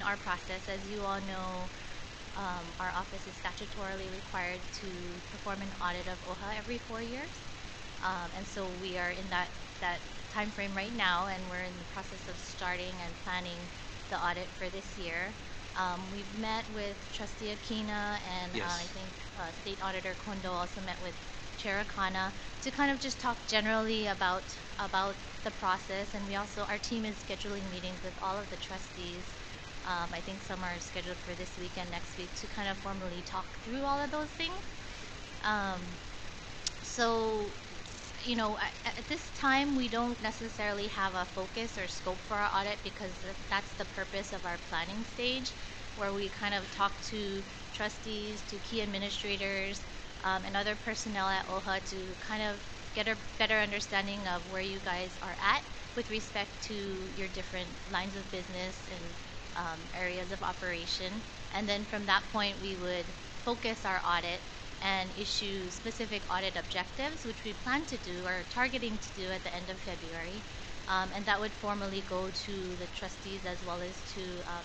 our process. As you all know, our office is statutorily required to perform an audit of OHA every 4 years. And so we are in that time frame right now, and we're in the process of starting and planning the audit for this year. We've met with Trustee Aquina, and Yes. I think State Auditor Kondo also met with Chair Akana to kind of just talk generally about the process. And we also, our team is scheduling meetings with all of the trustees. I think some are scheduled for this week and next week to kind of formally talk through all of those things. So, at this time, we don't necessarily have a focus or scope for our audit, because that's the purpose of our planning stage, where we kind of talk to trustees, to key administrators, and other personnel at OHA to kind of get a better understanding of where you guys are at with respect to your different lines of business and areas of operation. And then from that point, we would focus our audit and issue specific audit objectives, which we plan to do or are targeting to do at the end of February. And that would formally go to the trustees as well as to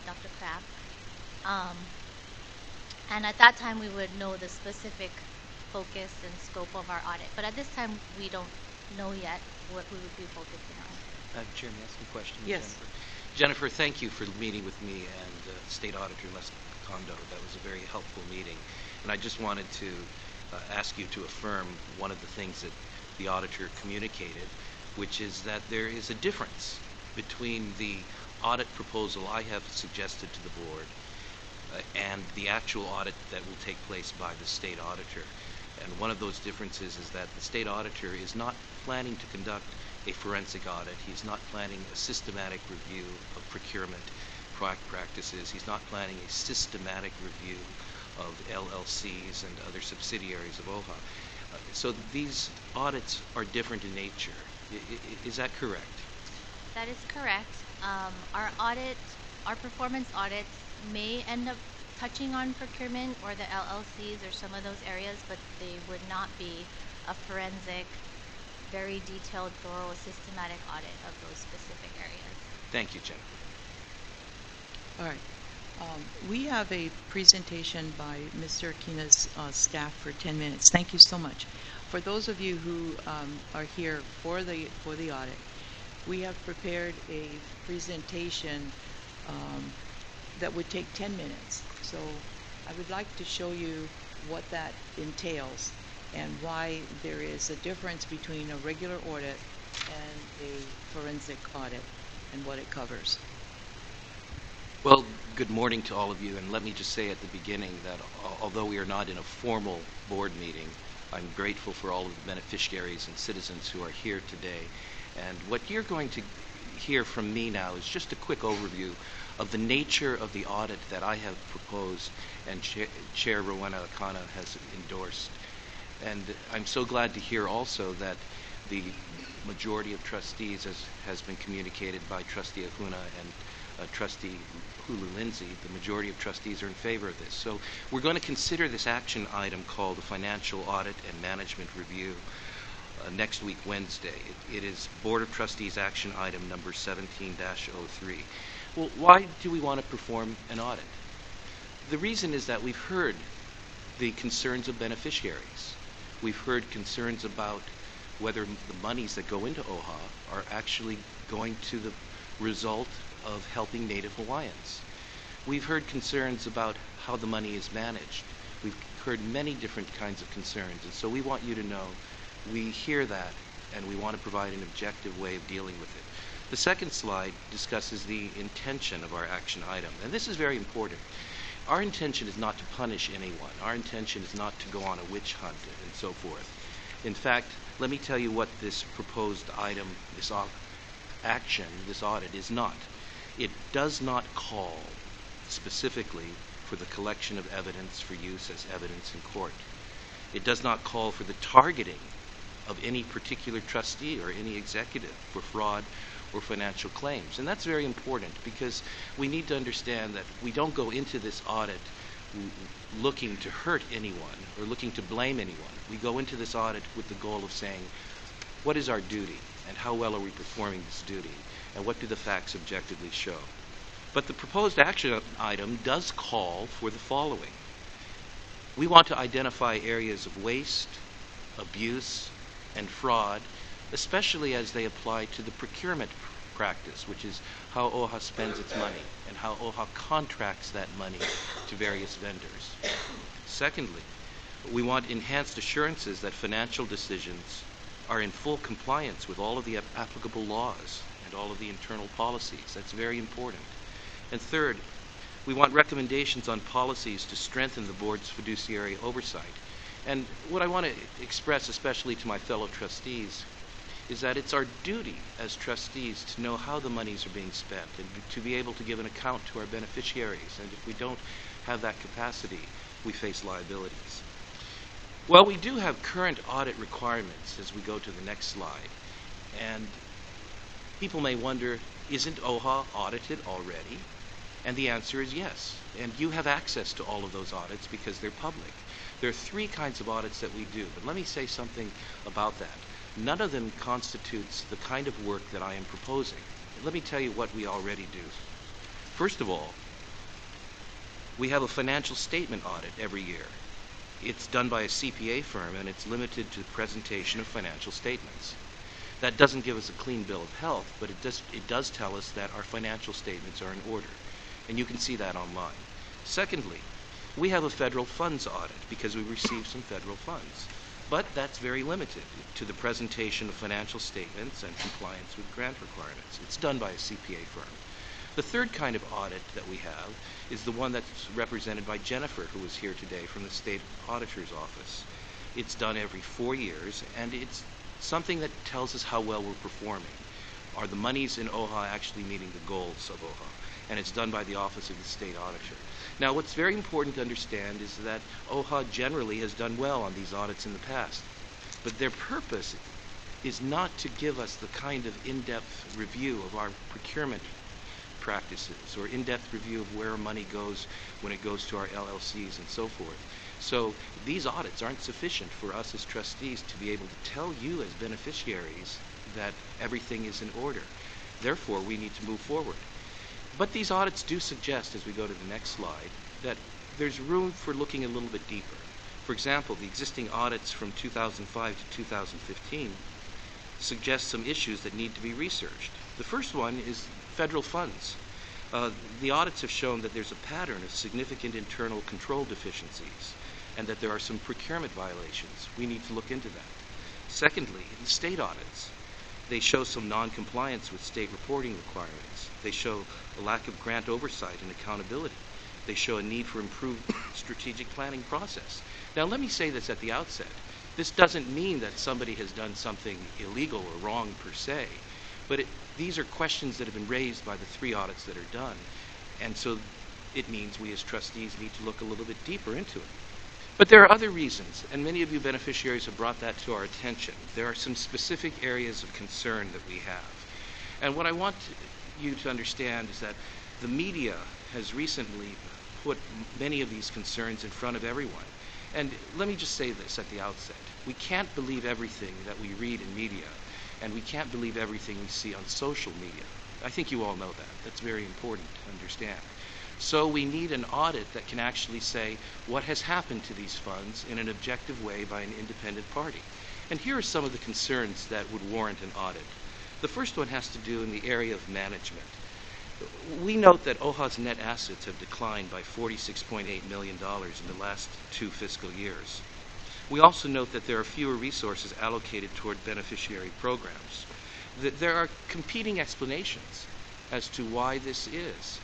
Dr. Crabb. And at that time, we would know the specific focus and scope of our audit. But at this time, we don't know yet what we would be focusing on. Chair, may I ask a question? Yes. Jennifer, thank you for meeting with me and State Auditor Les Kondo. That was a very helpful meeting. And I just wanted to ask you to affirm one of the things that the auditor communicated, which is that there is a difference between the audit proposal I have suggested to the board and the actual audit that will take place by the state auditor. And one of those differences is that the state auditor is not planning to conduct a forensic audit. He's not planning a systematic review of procurement practices. He's not planning a systematic review of LLCs and other subsidiaries of OHA. So these audits are different in nature. Is that correct? That is correct. Our performance audits may end up touching on procurement or the LLCs or some of those areas, but they would not be a forensic, very detailed, thorough, systematic audit of those specific areas. Thank you, Jennifer. All right. We have a presentation by Mr. Aquina's staff for 10 minutes. Thank you so much. For those of you who are here for the audit, we have prepared a presentation that would take 10 minutes. So I would like to show you what that entails and why there is a difference between a regular audit and a forensic audit and what it covers. Well, good morning to all of you, and let me just say at the beginning that although we are not in a formal board meeting, I'm grateful for all of the beneficiaries and citizens who are here today. And what you're going to hear from me now is just a quick overview of the nature of the audit that I have proposed and Chair Rowena Akana has endorsed. And I'm so glad to hear also that the majority of trustees, as has been communicated by Trustee Ahuna and Trustee Hulu Lindsay, the majority of trustees are in favor of this. So we're going to consider this action item called the Financial Audit and Management Review next week, Wednesday. It is Board of Trustees action item number 17-03. Well, why do we want to perform an audit? The reason is that we've heard the concerns of beneficiaries. We've heard concerns about whether the monies that go into OHA are actually going to the result of helping Native Hawaiians. We've heard concerns about how the money is managed. We've heard many different kinds of concerns, and so we want you to know we hear that and we want to provide an objective way of dealing with it. The second slide discusses the intention of our action item, and this is very important. Our intention is not to punish anyone. Our intention is not to go on a witch hunt and so forth. In fact, let me tell you what this proposed item, this action, this audit is not. It does not call specifically for the collection of evidence for use as evidence in court. It does not call for the targeting of any particular trustee or any executive for fraud or financial claims. And that's very important because we need to understand that we don't go into this audit looking to hurt anyone or looking to blame anyone. We go into this audit with the goal of saying, what is our duty and how well are we performing this duty and what do the facts objectively show? But the proposed action item does call for the following. We want to identify areas of waste, abuse, and fraud, especially as they apply to the procurement practice, which is how OHA spends its money and how OHA contracts that money to various vendors. Secondly, we want enhanced assurances that financial decisions are in full compliance with all of the applicable laws and all of the internal policies. That's very important. And third, we want recommendations on policies to strengthen the board's fiduciary oversight. And what I want to express, especially to my fellow trustees, is that it's our duty as trustees to know how the monies are being spent and to be able to give an account to our beneficiaries. And if we don't have that capacity, we face liabilities. Well, we do have current audit requirements as we go to the next slide. And people may wonder, isn't OHA audited already? And the answer is yes. And you have access to all of those audits because they're public. There are three kinds of audits that we do, but let me say something about that. None of them constitutes the kind of work that I am proposing. Let me tell you what we already do. First of all, we have a financial statement audit every year. It's done by a CPA firm, and it's limited to the presentation of financial statements. That doesn't give us a clean bill of health, but it does tell us that our financial statements are in order. And you can see that online. Secondly, we have a federal funds audit because we receive some federal funds. But that's very limited to the presentation of financial statements and compliance with grant requirements. It's done by a CPA firm. The third kind of audit that we have is the one that's represented by Jennifer, who is here today from the State Auditor's Office. It's done every 4 years, and it's something that tells us how well we're performing. Are the monies in OHA actually meeting the goals of OHA? And it's done by the Office of the State Auditor. Now, what's very important to understand is that OHA generally has done well on these audits in the past, but their purpose is not to give us the kind of in-depth review of our procurement practices or in-depth review of where money goes when it goes to our LLCs and so forth. So these audits aren't sufficient for us as trustees to be able to tell you as beneficiaries that everything is in order. Therefore, we need to move forward. But these audits do suggest, as we go to the next slide, that there's room for looking a little bit deeper. For example, the existing audits from 2005 to 2015 suggest some issues that need to be researched. The first one is federal funds. The audits have shown that there's a pattern of significant internal control deficiencies and that there are some procurement violations. We need to look into that. Secondly, the state audits. They show some non-compliance with state reporting requirements. They show a lack of grant oversight and accountability. They show a need for improved strategic planning process. Now, let me say this at the outset. This doesn't mean that somebody has done something illegal or wrong per se, but these are questions that have been raised by the 3 audits that are done, and so it means we as trustees need to look a little bit deeper into it. But there are other reasons, and many of you beneficiaries have brought that to our attention. There are some specific areas of concern that we have. And what I want you to understand is that the media has recently put many of these concerns in front of everyone. And let me just say this at the outset. We can't believe everything that we read in media, and we can't believe everything we see on social media. I think you all know that. That's very important to understand. So we need an audit that can actually say what has happened to these funds in an objective way by an independent party. And here are some of the concerns that would warrant an audit. The first one has to do in the area of management. We note that OHA's net assets have declined by $46.8 million in the last 2 fiscal years. We also note that there are fewer resources allocated toward beneficiary programs. There are competing explanations as to why this is,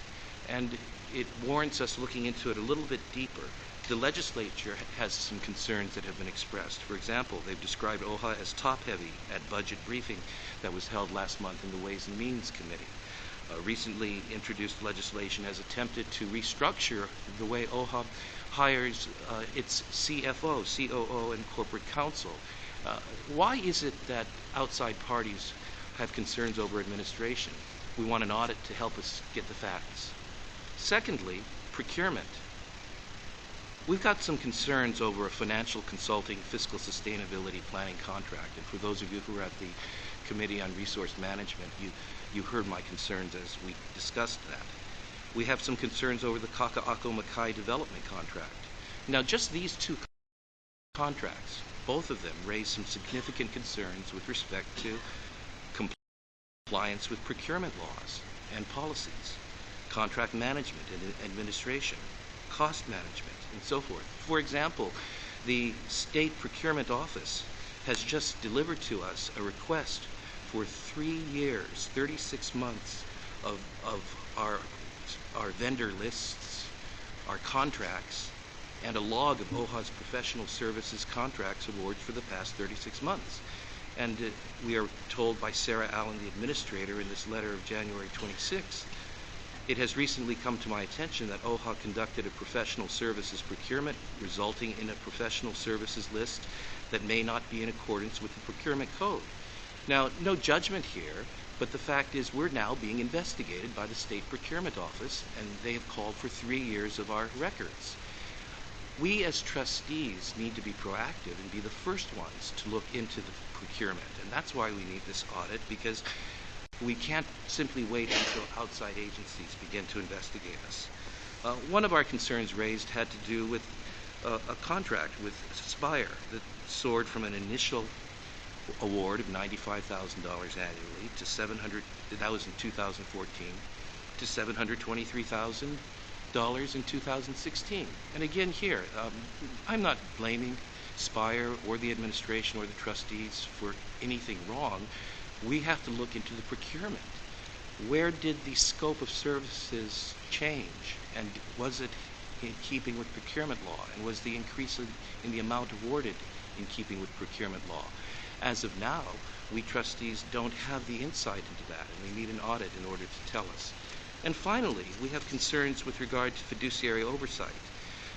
and it warrants us looking into it a little bit deeper. The legislature has some concerns that have been expressed. For example, they've described OHA as top-heavy at budget briefing that was held last month in the Ways and Means Committee. Recently introduced legislation has attempted to restructure the way OHA hires its CFO, COO, and corporate counsel. Why is it that outside parties have concerns over administration? We want an audit to help us get the facts. Secondly, procurement. We've got some concerns over a financial consulting fiscal sustainability planning contract. And for those of you who were at the Committee on Resource Management, you heard my concerns as we discussed that. We have some concerns over the Kaka'ako-Makai development contract. Now, just these two contracts, both of them raise some significant concerns with respect to compliance with procurement laws and policies, contract management and administration, cost management, and so forth. For example, the State Procurement Office has just delivered to us a request for 3 years, 36 months of our vendor lists, our contracts, and a log of OHA's professional services contracts awards for the past 36 months. And we are told by Sarah Allen, the administrator, in this letter of January 26th, it has recently come to my attention that OHA conducted a professional services procurement resulting in a professional services list that may not be in accordance with the procurement code. Now, no judgment here, but the fact is we're now being investigated by the State Procurement Office, and they have called for 3 years of our records. We as trustees need to be proactive and be the first ones to look into the procurement, and that's why we need this audit, because we can't simply wait until outside agencies begin to investigate us. One of our concerns raised had to do with a contract with Spire that soared from an initial award of $95,000 annually to that was in 2014, to $723,000 in 2016. And again here, I'm not blaming Spire or the administration or the trustees for anything wrong. We have to look into the procurement. Where did the scope of services change? And was it in keeping with procurement law? And was the increase in the amount awarded in keeping with procurement law? As of now, we trustees don't have the insight into that, and we need an audit in order to tell us. And finally, we have concerns with regard to fiduciary oversight.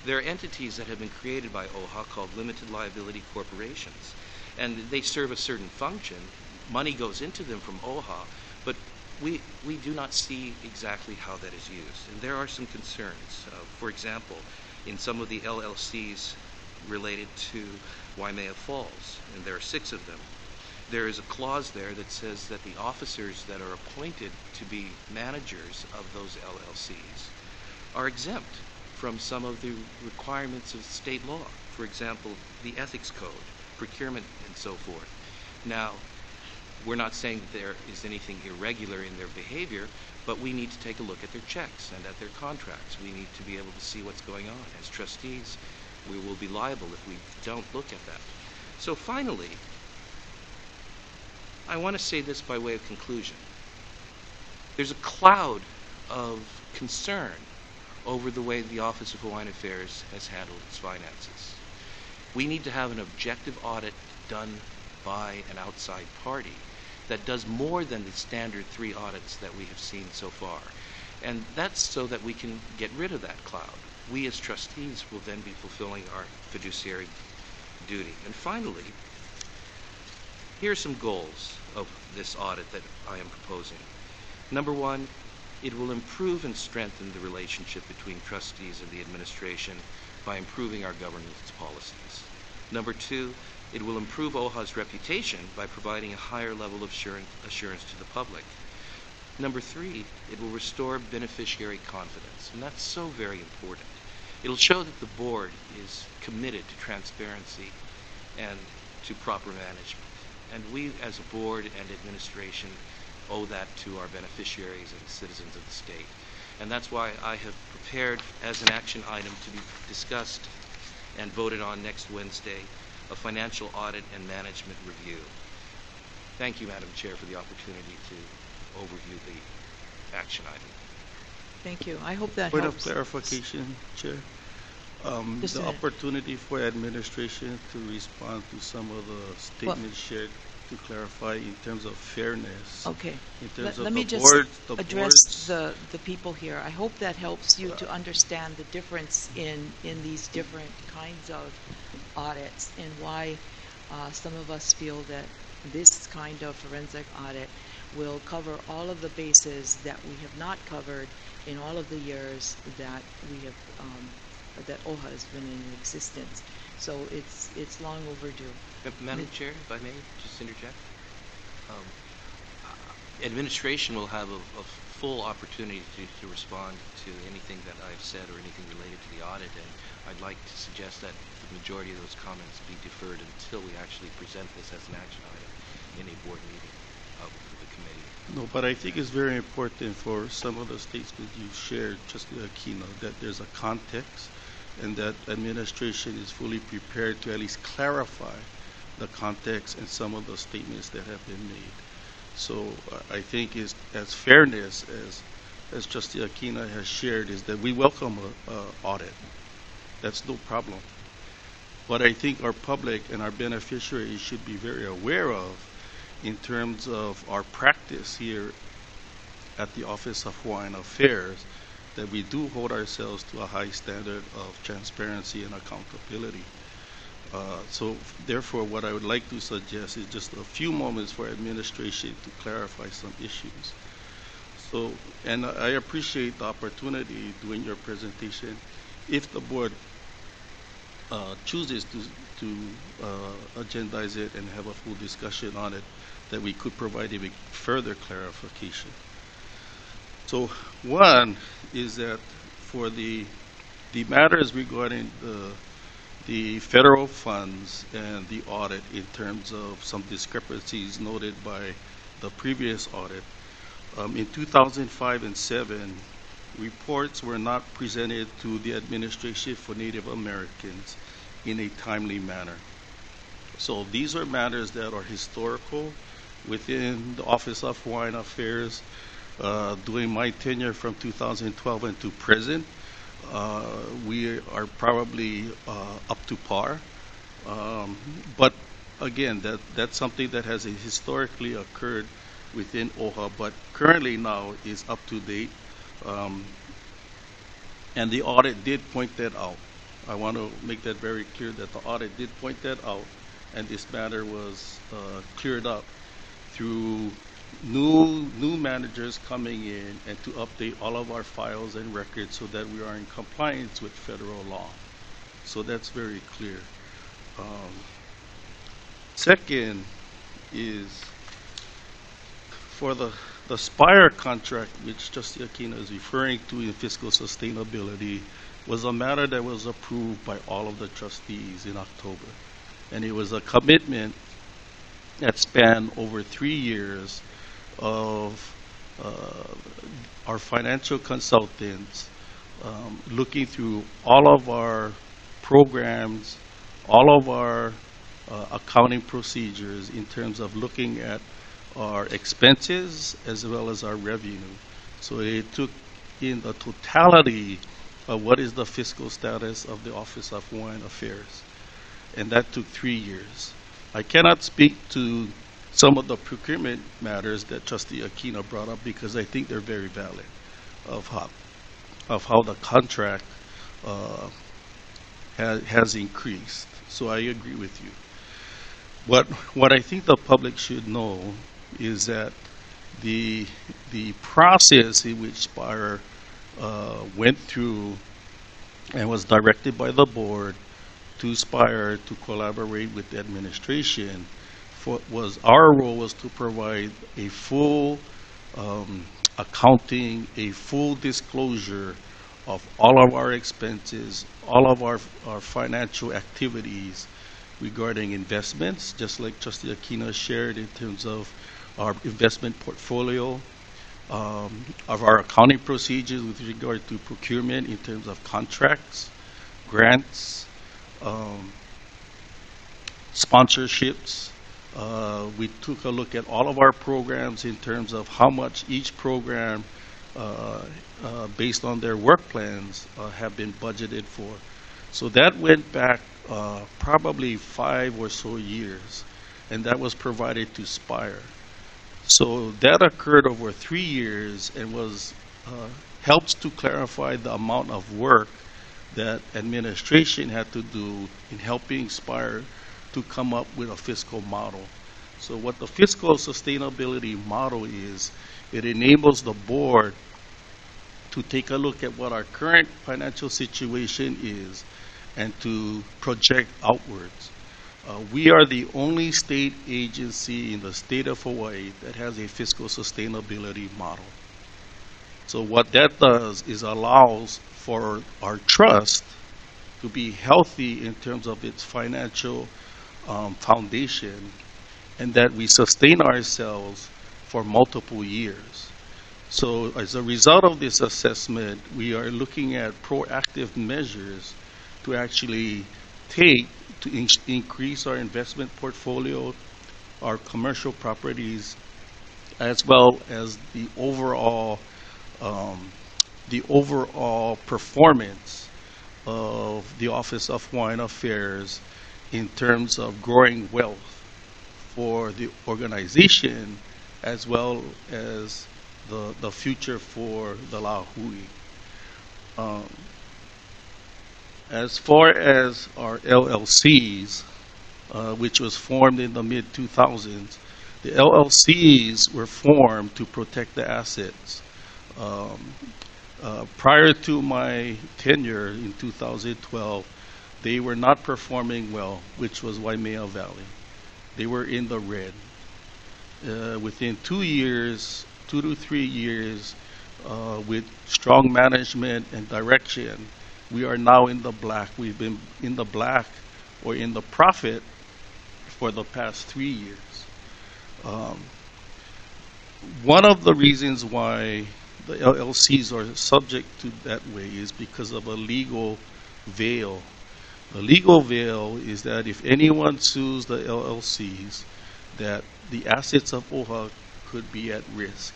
There are entities that have been created by OHA called limited liability corporations, and they serve a certain function. Money goes into them from OHA, but we do not see exactly how that is used. And there are some concerns. For example, in some of the LLCs related to Waimea Falls, and there are 6 of them, there is a clause there that says that the officers that are appointed to be managers of those LLCs are exempt from some of the requirements of state law. For example, the ethics code, procurement, and so forth. Now, we're not saying that there is anything irregular in their behavior, but we need to take a look at their checks and at their contracts. We need to be able to see what's going on. As trustees, we will be liable if we don't look at that. So finally, I want to say this by way of conclusion. There's a cloud of concern over the way the Office of Hawaiian Affairs has handled its finances. We need to have an objective audit done by an outside party that does more than the standard 3 audits that we have seen so far. And that's so that we can get rid of that cloud. We as trustees will then be fulfilling our fiduciary duty. And finally, here are some goals of this audit that I am proposing. Number 1, it will improve and strengthen the relationship between trustees and the administration by improving our governance policies. Number 2, it will improve OHA's reputation by providing a higher level of assurance to the public. Number 3, it will restore beneficiary confidence, and that's so very important. It'll show that the board is committed to transparency and to proper management. And we as a board and administration owe that to our beneficiaries and citizens of the state. And that's why I have prepared as an action item to be discussed and voted on next Wednesday a financial audit and management review. Thank you, Madam Chair, for the opportunity to overview the action item. Thank you. I hope that Point helps. of clarification, Chair. Just a The minute. opportunity for administration to respond to some of the statements shared to clarify in terms of fairness. Okay. In terms of Let me the just board, address the people here. I hope that helps you to understand the difference in these different kinds of audits and why some of us feel that this kind of forensic audit will cover all of the bases that we have not covered in all of the years that we have that OHA has been in existence. So it's long overdue. Madam Chair, if I may just interject. Administration will have a full opportunity to respond to anything that I've said or anything related to the audit, and I'd like to suggest that the majority of those comments be deferred until we actually present this as an action item in a board meeting of the committee. No, but I think it's very important for some of the statements you shared, Trustee Aquino, that there's a context and that administration is fully prepared to at least clarify the context and some of the statements that have been made. So I think is as fairness as Trustee Aquino has shared is that we welcome a audit. That's no problem. What I think our public and our beneficiaries should be very aware of in terms of our practice here at the Office of Hawaiian Affairs, that we do hold ourselves to a high standard of transparency and accountability. So therefore, what I would like to suggest is just a few moments for administration to clarify some issues. So, and I appreciate the opportunity during your presentation. If the board chooses to agendize it and have a full discussion on it, that we could provide even further clarification. So one is that for the matters regarding the federal funds and the audit in terms of some discrepancies noted by the previous audit, in 2005 and 7, reports were not presented to the Administration for Native Americans in a timely manner. So these are matters that are historical within the Office of Hawaiian Affairs. During my tenure from 2012 and to present, we are probably up to par. But again, that's something that has historically occurred within OHA, but currently now is up to date. And the audit did point that out. I want to make that very clear that the audit did point that out, and this matter was cleared up through new managers coming in and to update all of our files and records so that we are in compliance with federal law. So that's very clear. Second is for the SPIRE contract, which Trustee Aquino is referring to in fiscal sustainability, was a matter that was approved by all of the trustees in October. And it was a commitment that spanned over 3 years of our financial consultants looking through all of our programs, all of our accounting procedures in terms of looking at our expenses as well as our revenue. So it took in the totality of what is the fiscal status of the Office of Hawaiian Affairs. And that took 3 years. I cannot speak to some of the procurement matters that Trustee Aquino brought up because I think they're very valid of how the contract has increased. So I agree with you. What I think the public should know is that the process in which SPIRE went through and was directed by the board to SPIRE to collaborate with the administration our role was to provide a full accounting, a full disclosure of all of our expenses, all of our financial activities regarding investments, just like Trustee Aquino shared in terms of our investment portfolio, of our accounting procedures with regard to procurement in terms of contracts, grants, sponsorships. We took a look at all of our programs in terms of how much each program, based on their work plans, have been budgeted for. So that went back probably 5 or so years, and that was provided to SPIRE. So that occurred over 3 years and was helps to clarify the amount of work that administration had to do in helping SPIRE to come up with a fiscal model. So what the fiscal sustainability model is, it enables the board to take a look at what our current financial situation is and to project outwards. We are the only state agency in the state of Hawaii that has a fiscal sustainability model. So what that does is allows for our trust to be healthy in terms of its financial foundation, and that we sustain ourselves for multiple years. So as a result of this assessment, we are looking at proactive measures to actually take to increase our investment portfolio, our commercial properties, as well as the overall performance of the Office of Hawaiian Affairs in terms of growing wealth for the organization, as well as the future for the Lahui. As far as our LLCs, which was formed in the mid-2000s, the LLCs were formed to protect the assets. Prior to my tenure in 2012, they were not performing well, which was Waimea Valley. They were in the red. Within 2 years, 2 to 3 years, with strong management and direction, we are now in the black. We've been in the black or in the profit for the past 3 years. One of the reasons why the LLCs are subject to that way is because of a legal veil. The legal veil is that if anyone sues the LLCs, that the assets of OHA could be at risk.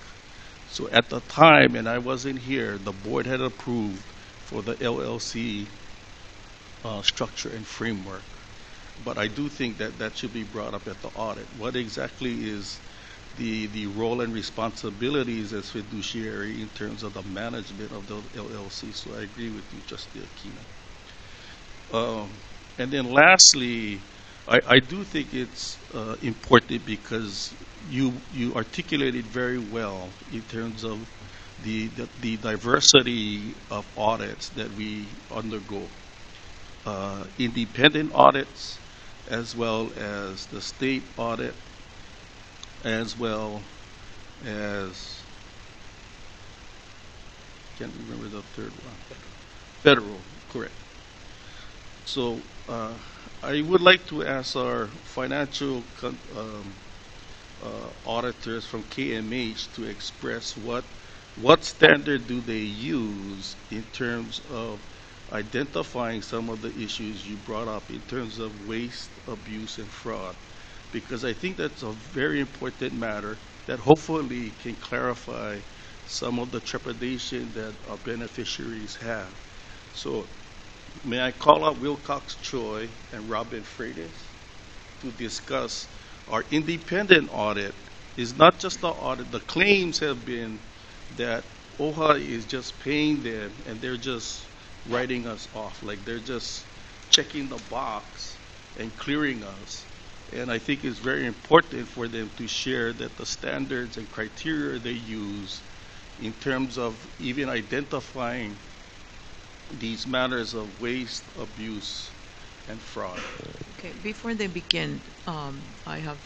So at the time, and I wasn't here, the board had approved for the LLC structure and framework. But I do think that that should be brought up at the audit. What exactly is the role and responsibilities as fiduciary in terms of the management of the LLC? So I agree with you, Trustee Aquino. And then lastly, I do think it's important because you articulated very well in terms of the diversity of audits that we undergo. Independent audits, as well as the state audit, as well as, can't remember the third one. Federal, correct. So I would like to ask our financial auditors from KMH to express what standard do they use in terms of identifying some of the issues you brought up in terms of waste, abuse, and fraud, because I think that's a very important matter that hopefully can clarify some of the trepidation that our beneficiaries have. So may I call up Wilcox Choi and Robin Freitas to discuss our independent audit. Is not just the audit. The claims have been that OHA is just paying them and they're just writing us off, like they're just checking the box and clearing us. And I think it's very important for them to share that the standards and criteria they use in terms of even identifying these matters of waste, abuse, and fraud. Okay, before they begin, I have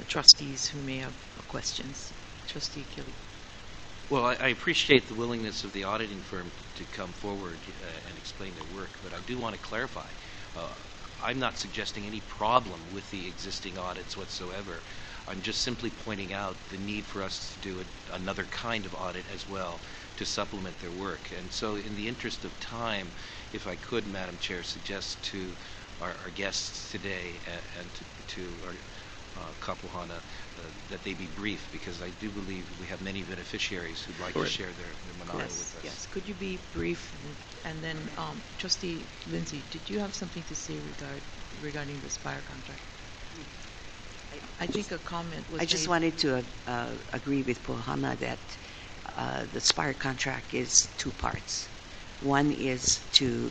trustees who may have questions. Trustee Kelly. Well, I appreciate the willingness of the auditing firm to come forward and explain their work, but I do want to clarify. I'm not suggesting any problem with the existing audits whatsoever. I'm just simply pointing out the need for us to do another kind of audit as well to supplement their work. And so in the interest of time, if I could, Madam Chair, suggest to our guests today and to our Kapuhana that they be brief, because I do believe we have many beneficiaries who'd like to share their manana with us. Yes, could you be brief? And then Trustee Lindsay, did you have something to say regarding the Spire contract? I think a comment was I just made. wanted to agree with Pohana that the Spire contract is two parts. One is to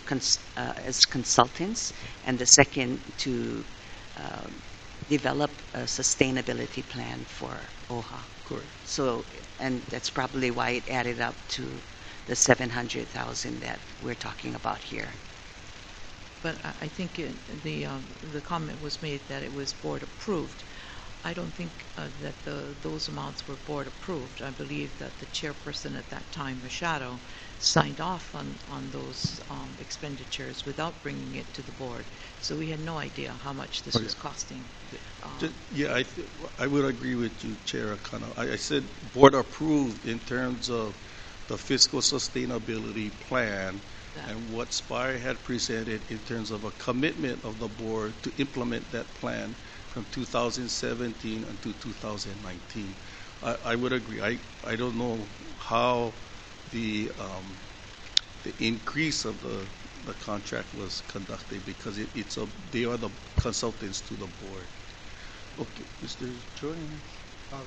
as consultants, and the second to develop a sustainability plan for OHA. Correct. So, and that's probably why it added up to the 700,000 that we're talking about here. But I think the comment was made that it was board approved. I don't think that those amounts were board approved. I believe that the chairperson at that time, Machado, signed off on those expenditures without bringing it to the board. So we had no idea how much this was costing. Yeah, I would agree with you, Chair Akana. I said board approved in terms of the fiscal sustainability plan and what Spire had presented in terms of a commitment of the board to implement that plan from 2017 until 2019. I would agree. I don't know how the increase of the contract was conducted because they are the consultants to the board. Okay, Mr. Choi.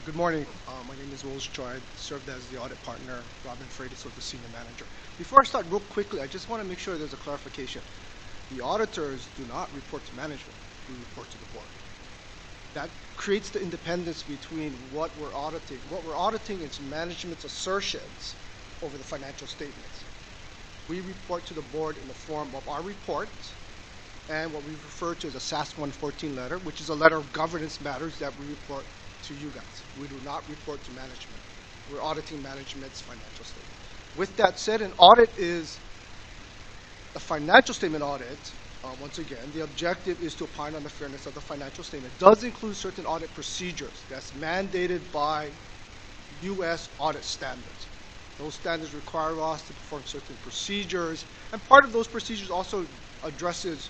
Good morning. My name is Wills Choi. I served as the audit partner. Robin Freitas was the senior manager. Before I start real quickly, I just want to make sure there's a clarification. The auditors do not report to management. We report to the board. That creates the independence between what we're auditing. What we're auditing is management's assertions over the financial statements. We report to the board in the form of our report and what we refer to as a SAS 114 letter, which is a letter of governance matters that we report to you guys. We do not report to management. We're auditing management's financial statement. With that said, an audit is a financial statement audit. Once again, the objective is to opine on the fairness of the financial statement. It does include certain audit procedures that's mandated by U.S. audit standards. Those standards require us to perform certain procedures, and part of those procedures also addresses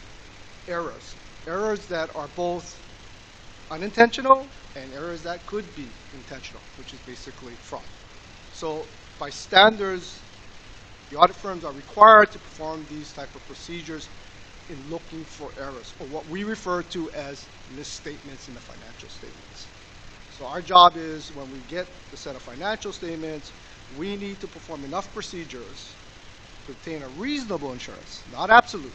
errors that are both unintentional and errors that could be intentional, which is basically fraud. So by standards, the audit firms are required to perform these type of procedures in looking for errors, or what we refer to as misstatements in the financial statements. So our job is, when we get the set of financial statements, we need to perform enough procedures to obtain a reasonable insurance, not absolute.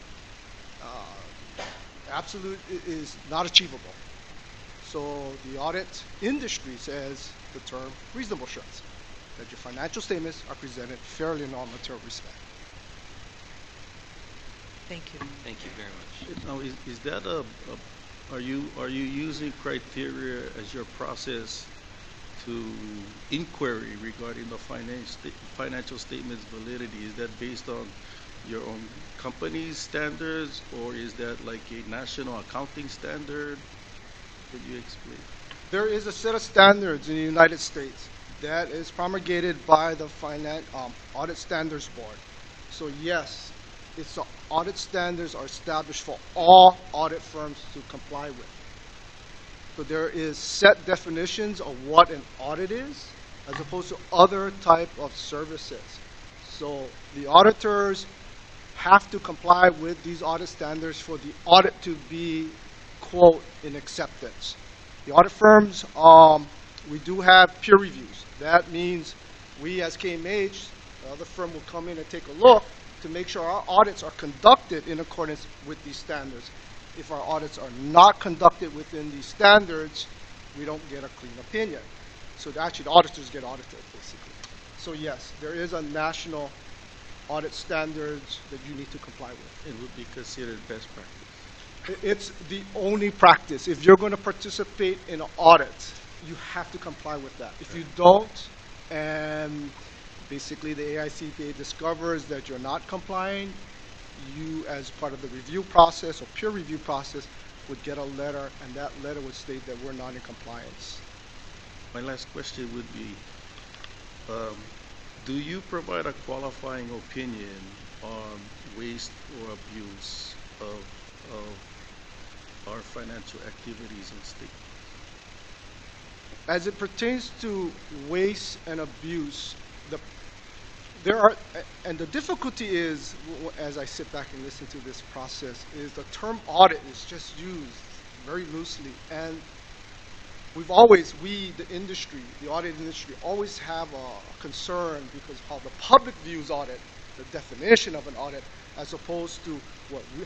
Absolute is not achievable. So the audit industry says the term reasonable assurance, that your financial statements are presented fairly in all material respect. Thank you. Thank you very much. Now, is that are you using criteria as your process to inquiry regarding the financial statements validity? Is that based on your own company's standards, or is that like a national accounting standard? Could you explain? There is a set of standards in the United States that is promulgated by the Audit Standards Board. So yes, it's the audit standards are established for all audit firms to comply with. So there is set definitions of what an audit is, as opposed to other type of services. So the auditors have to comply with these audit standards for the audit to be, quote, in acceptance. The audit firms, we do have peer reviews. That means we as KMH, the other firm will come in and take a look to make sure our audits are conducted in accordance with these standards. If our audits are not conducted within these standards, we don't get a clean opinion. So actually the auditors get audited, basically. So yes, there is a national audit standards that you need to comply with. It would be considered best practice. It's the only practice. If you're going to participate in an audit, you have to comply with that. If you don't, and basically the AICPA discovers that you're not complying, you, as part of the review process or peer review process, would get a letter, and that letter would state that we're not in compliance. My last question would be, do you provide a qualifying opinion on waste or abuse of our financial activities and state? As it pertains to waste and abuse, and the difficulty is, as I sit back and listen to this process, is the term audit is just used very loosely. And we, the industry, the audit industry, always have a concern because how the public views audit, the definition of an audit, as opposed to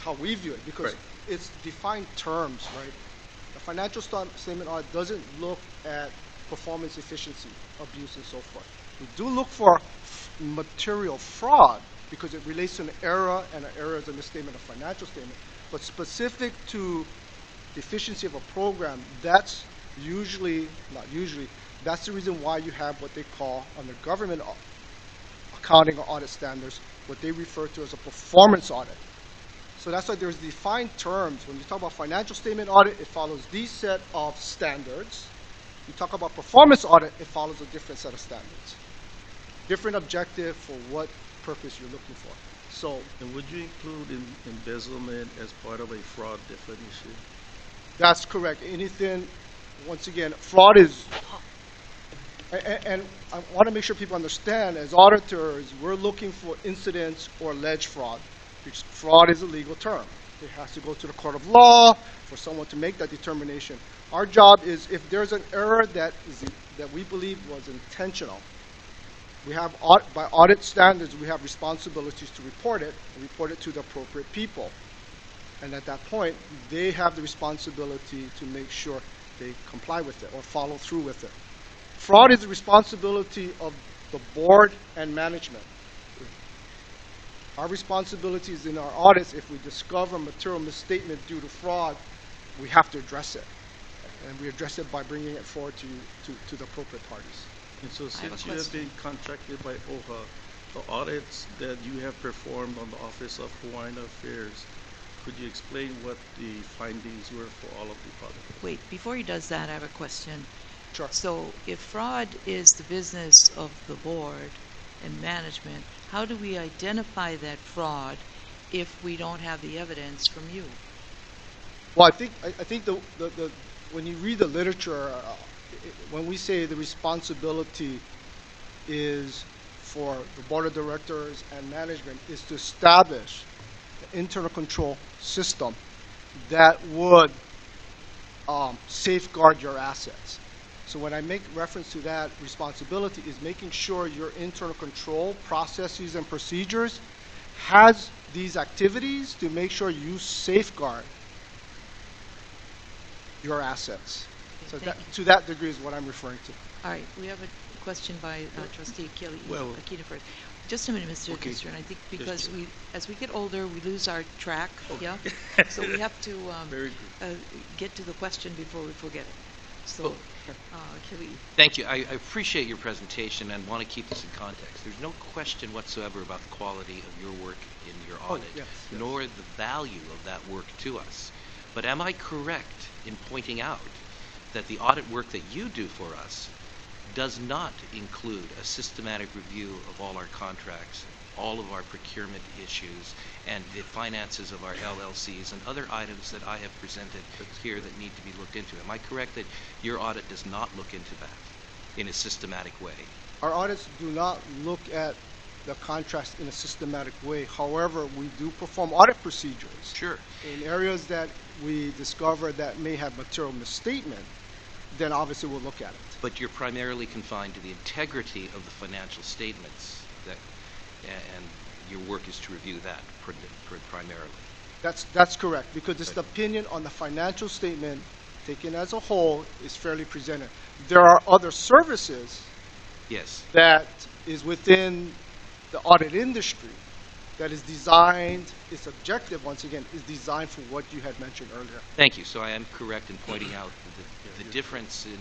how we view it, because it's defined terms, right? The financial statement audit doesn't look at performance efficiency, abuse, and so forth. We do look for material fraud because it relates to an error, and an error is a misstatement of financial statement. But specific to efficiency of a program, that's Usually, not usually, that's the reason why you have what they call, under government accounting or audit standards, what they refer to as a performance audit. So that's why there's defined terms. When you talk about financial statement audit, it follows these set of standards. You talk about performance audit, it follows a different set of standards. Different objective for what purpose you're looking for. So And would you include embezzlement as part of a fraud definition? that's correct. Anything, once again, fraud is, and I want to make sure people understand, as auditors, we're looking for incidents or alleged fraud, because fraud is a legal term. It has to go to the court of law for someone to make that determination. Our job is, if there's an error that we believe was intentional, we have, by audit standards, we have responsibilities to report it to the appropriate people. And at that point, they have the responsibility to make sure they comply with it or follow through with it. Fraud is the responsibility of the board and management. Our responsibility is in our audits. If we discover material misstatement due to fraud, we have to address it. And we address it by bringing it forward to the appropriate parties. And so I have a since you have question. been contracted by OHA, the audits that you have performed on the Office of Hawaiian Affairs, could you explain what the findings were for all of the audits? Wait, before he does that, I have a question. Sure. So if fraud is the business of the board and management, how do we identify that fraud if we don't have the evidence from you? Well, I think when you read the literature, when we say the responsibility is for the board of directors and management, is to establish the internal control system that would safeguard your assets. So when I make reference to that, responsibility is making sure your internal control processes and procedures has these activities to make sure you safeguard your assets. So Thank that, to that degree is what I'm referring to. All right, we have a question by trustee Kelly, Well- Akita first. Just a minute, Mr. Okay. Stern. I think Yes, because Chair. as we get older, we lose our track, yeah? So we have to Very good. get to the question before we forget it. So, Well, Kelly, Thank you. I appreciate your presentation and want to keep this in context. There's no question whatsoever about the quality of your work in your Oh, audit, yes, yes. nor the value of that work to us. But am I correct in pointing out that the audit work that you do for us does not include a systematic review of all our contracts, all of our procurement issues, and the finances of our LLCs and other items that I have presented here that need to be looked into? Am I correct that your audit does not look into that in a systematic way? Our audits do not look at the contracts in a systematic way. However, we do perform audit procedures. Sure. In areas that we discover that may have material misstatement, then obviously we'll look at it. But you're primarily confined to the integrity of the financial statements, that, and your work is to review that primarily. That's correct, because it's the opinion on the financial statement taken as a whole is fairly presented. There are other services Yes. that is within the audit industry that is designed, its objective, once again, is designed for what you had mentioned earlier. Thank you. So I am correct in pointing out the difference in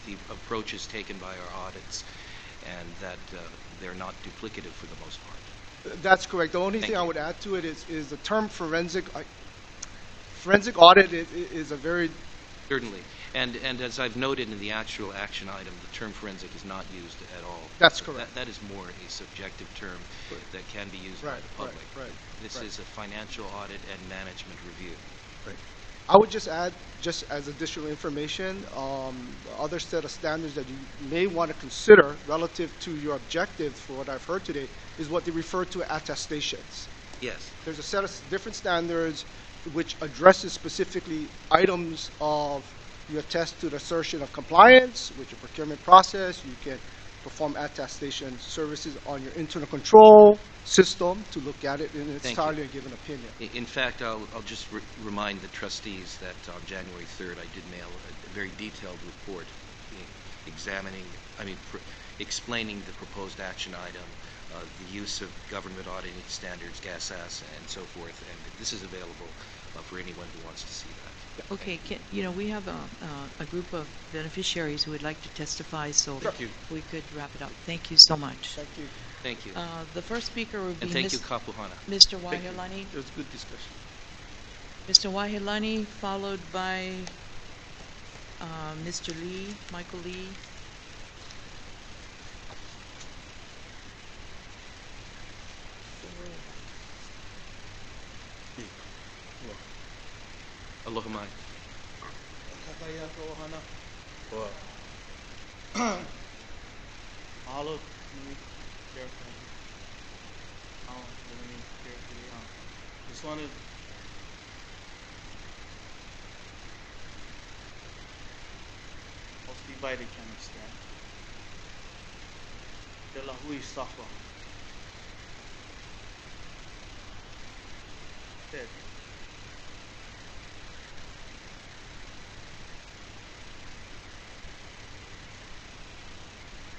the approaches taken by our audits, and that they're not duplicative for the most part. That's correct. The only Thank thing I you. would add to it is the term forensic audit is a very, Certainly. And as I've noted in the actual action item, the term forensic is not used at all. That's correct. That is more a subjective term that can be used by Right, the public. right, This right. is a financial audit and management review. I would just add, just as additional information, the other set of standards that you may want to consider relative to your objectives for what I've heard today is what they refer to as attestations. Yes. There's a set of different standards which addresses specifically items of, you attest to the assertion of compliance with your procurement process. You can perform attestation services on your internal control system to look at it in its Thank you. entirety and give an opinion. In fact, I'll just remind the trustees that on January 3rd, I did mail a very detailed report explaining the proposed action item, the use of government auditing standards, GASAS, and so forth. And this is available for anyone who wants to see that. Okay, we have a group of beneficiaries who would like to testify, so Thank you. we could wrap it up. Thank you so much. Thank you. Thank you. The first speaker will be And thank you, Kapuhana. Mr. Thank you. Wahilani. It was a good discussion. Mr. Wahilani, followed by Mr. Lee, Michael Lee. Aloha mai. Kakaya ko hana. Mahalo nui carefully. Nui carefully. Just wanted most divided can understand. De la hui safa. Dead.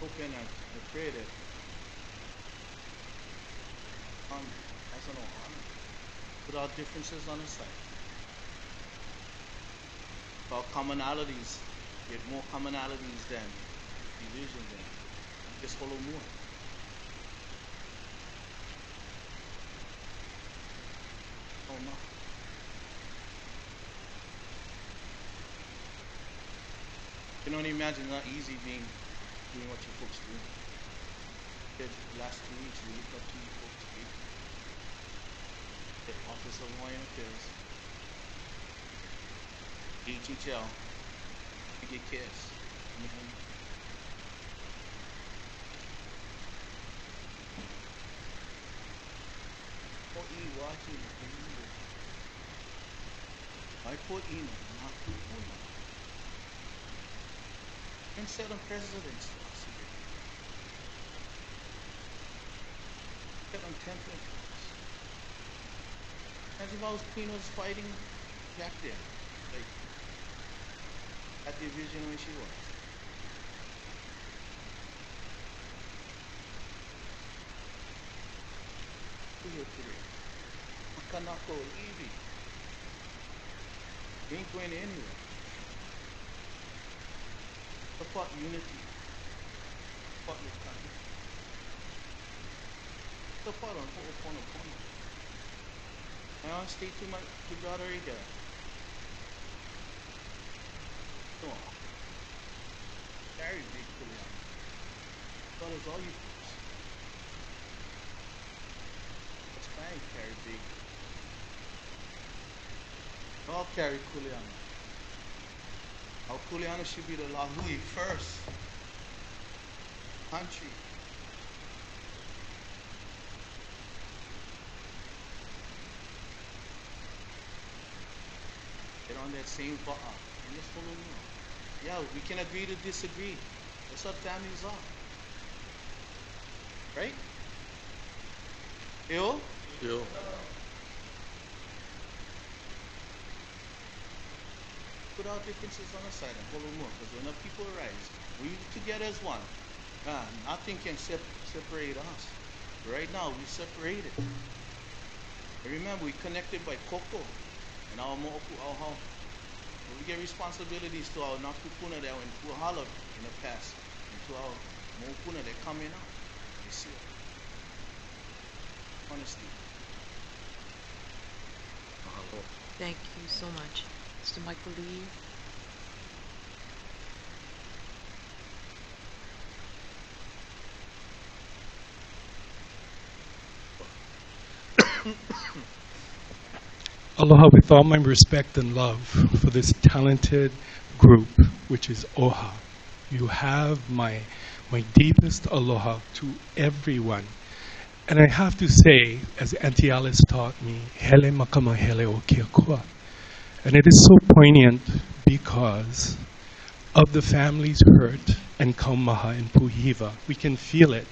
Open and pray that as an honor, put our differences on the side. Our commonalities, get more commonalities than division then. Just follow more. Oh no. You can only imagine, not easy doing what you folks do. The last 2 weeks, we looked up to you folks. The Office of Hawaiian Affairs, HHL, to get kids. I put in not to put in. And 7 presidents. 7 temperatures. As if I was Queen was fighting back there, like at the division when she was. Here today. Makanako Evie. We ain't going anywhere. Support unity. Support your country. Support on Ho'oponopono. I want to stay to God Riga. Come on. Carry big Kulian. God is all you folks. That's fine, carry big. All carry Kulian. Our Kuleana should be the Lahui first country. Get on that same bar. And let's follow more. Yeah, we can agree to disagree. That's what families are. Right? Yo? Yo. Put our differences on the side and follow more, because when the people rise, we together as one. Nothing can separate us. Right now, we separated. And remember, we connected by Koko and our Mo'oku Auhau. We get responsibilities to our Nakupuna that went to Hala in the past, and to our Mo'opuna that come in now. You see it. Honestly. Thank you so much. Mr. Michael Lee. Aloha, with all my respect and love for this talented group, which is OHA. You have my deepest aloha to everyone. And I have to say, as Auntie Alice taught me, hele makama hele o kia kua. And it is so poignant because of the family's hurt and kaumaha and puhiva. We can feel it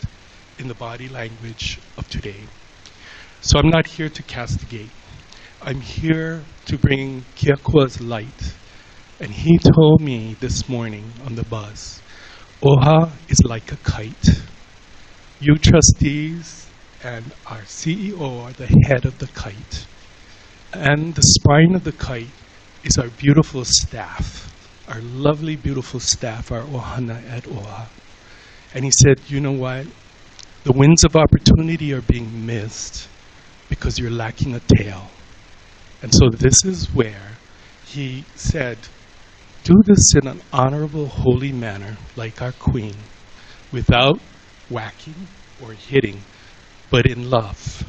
in the body language of today. So I'm not here to castigate. I'm here to bring Kiakua's light. And he told me this morning on the bus, OHA is like a kite. You trustees and our CEO are the head of the kite. And the spine of the kite is our beautiful staff, our lovely, beautiful staff, our ohana at OHA. And he said, you know what? The winds of opportunity are being missed because you're lacking a tail. And so this is where he said, do this in an honorable, holy manner, like our queen, without whacking or hitting, but in love,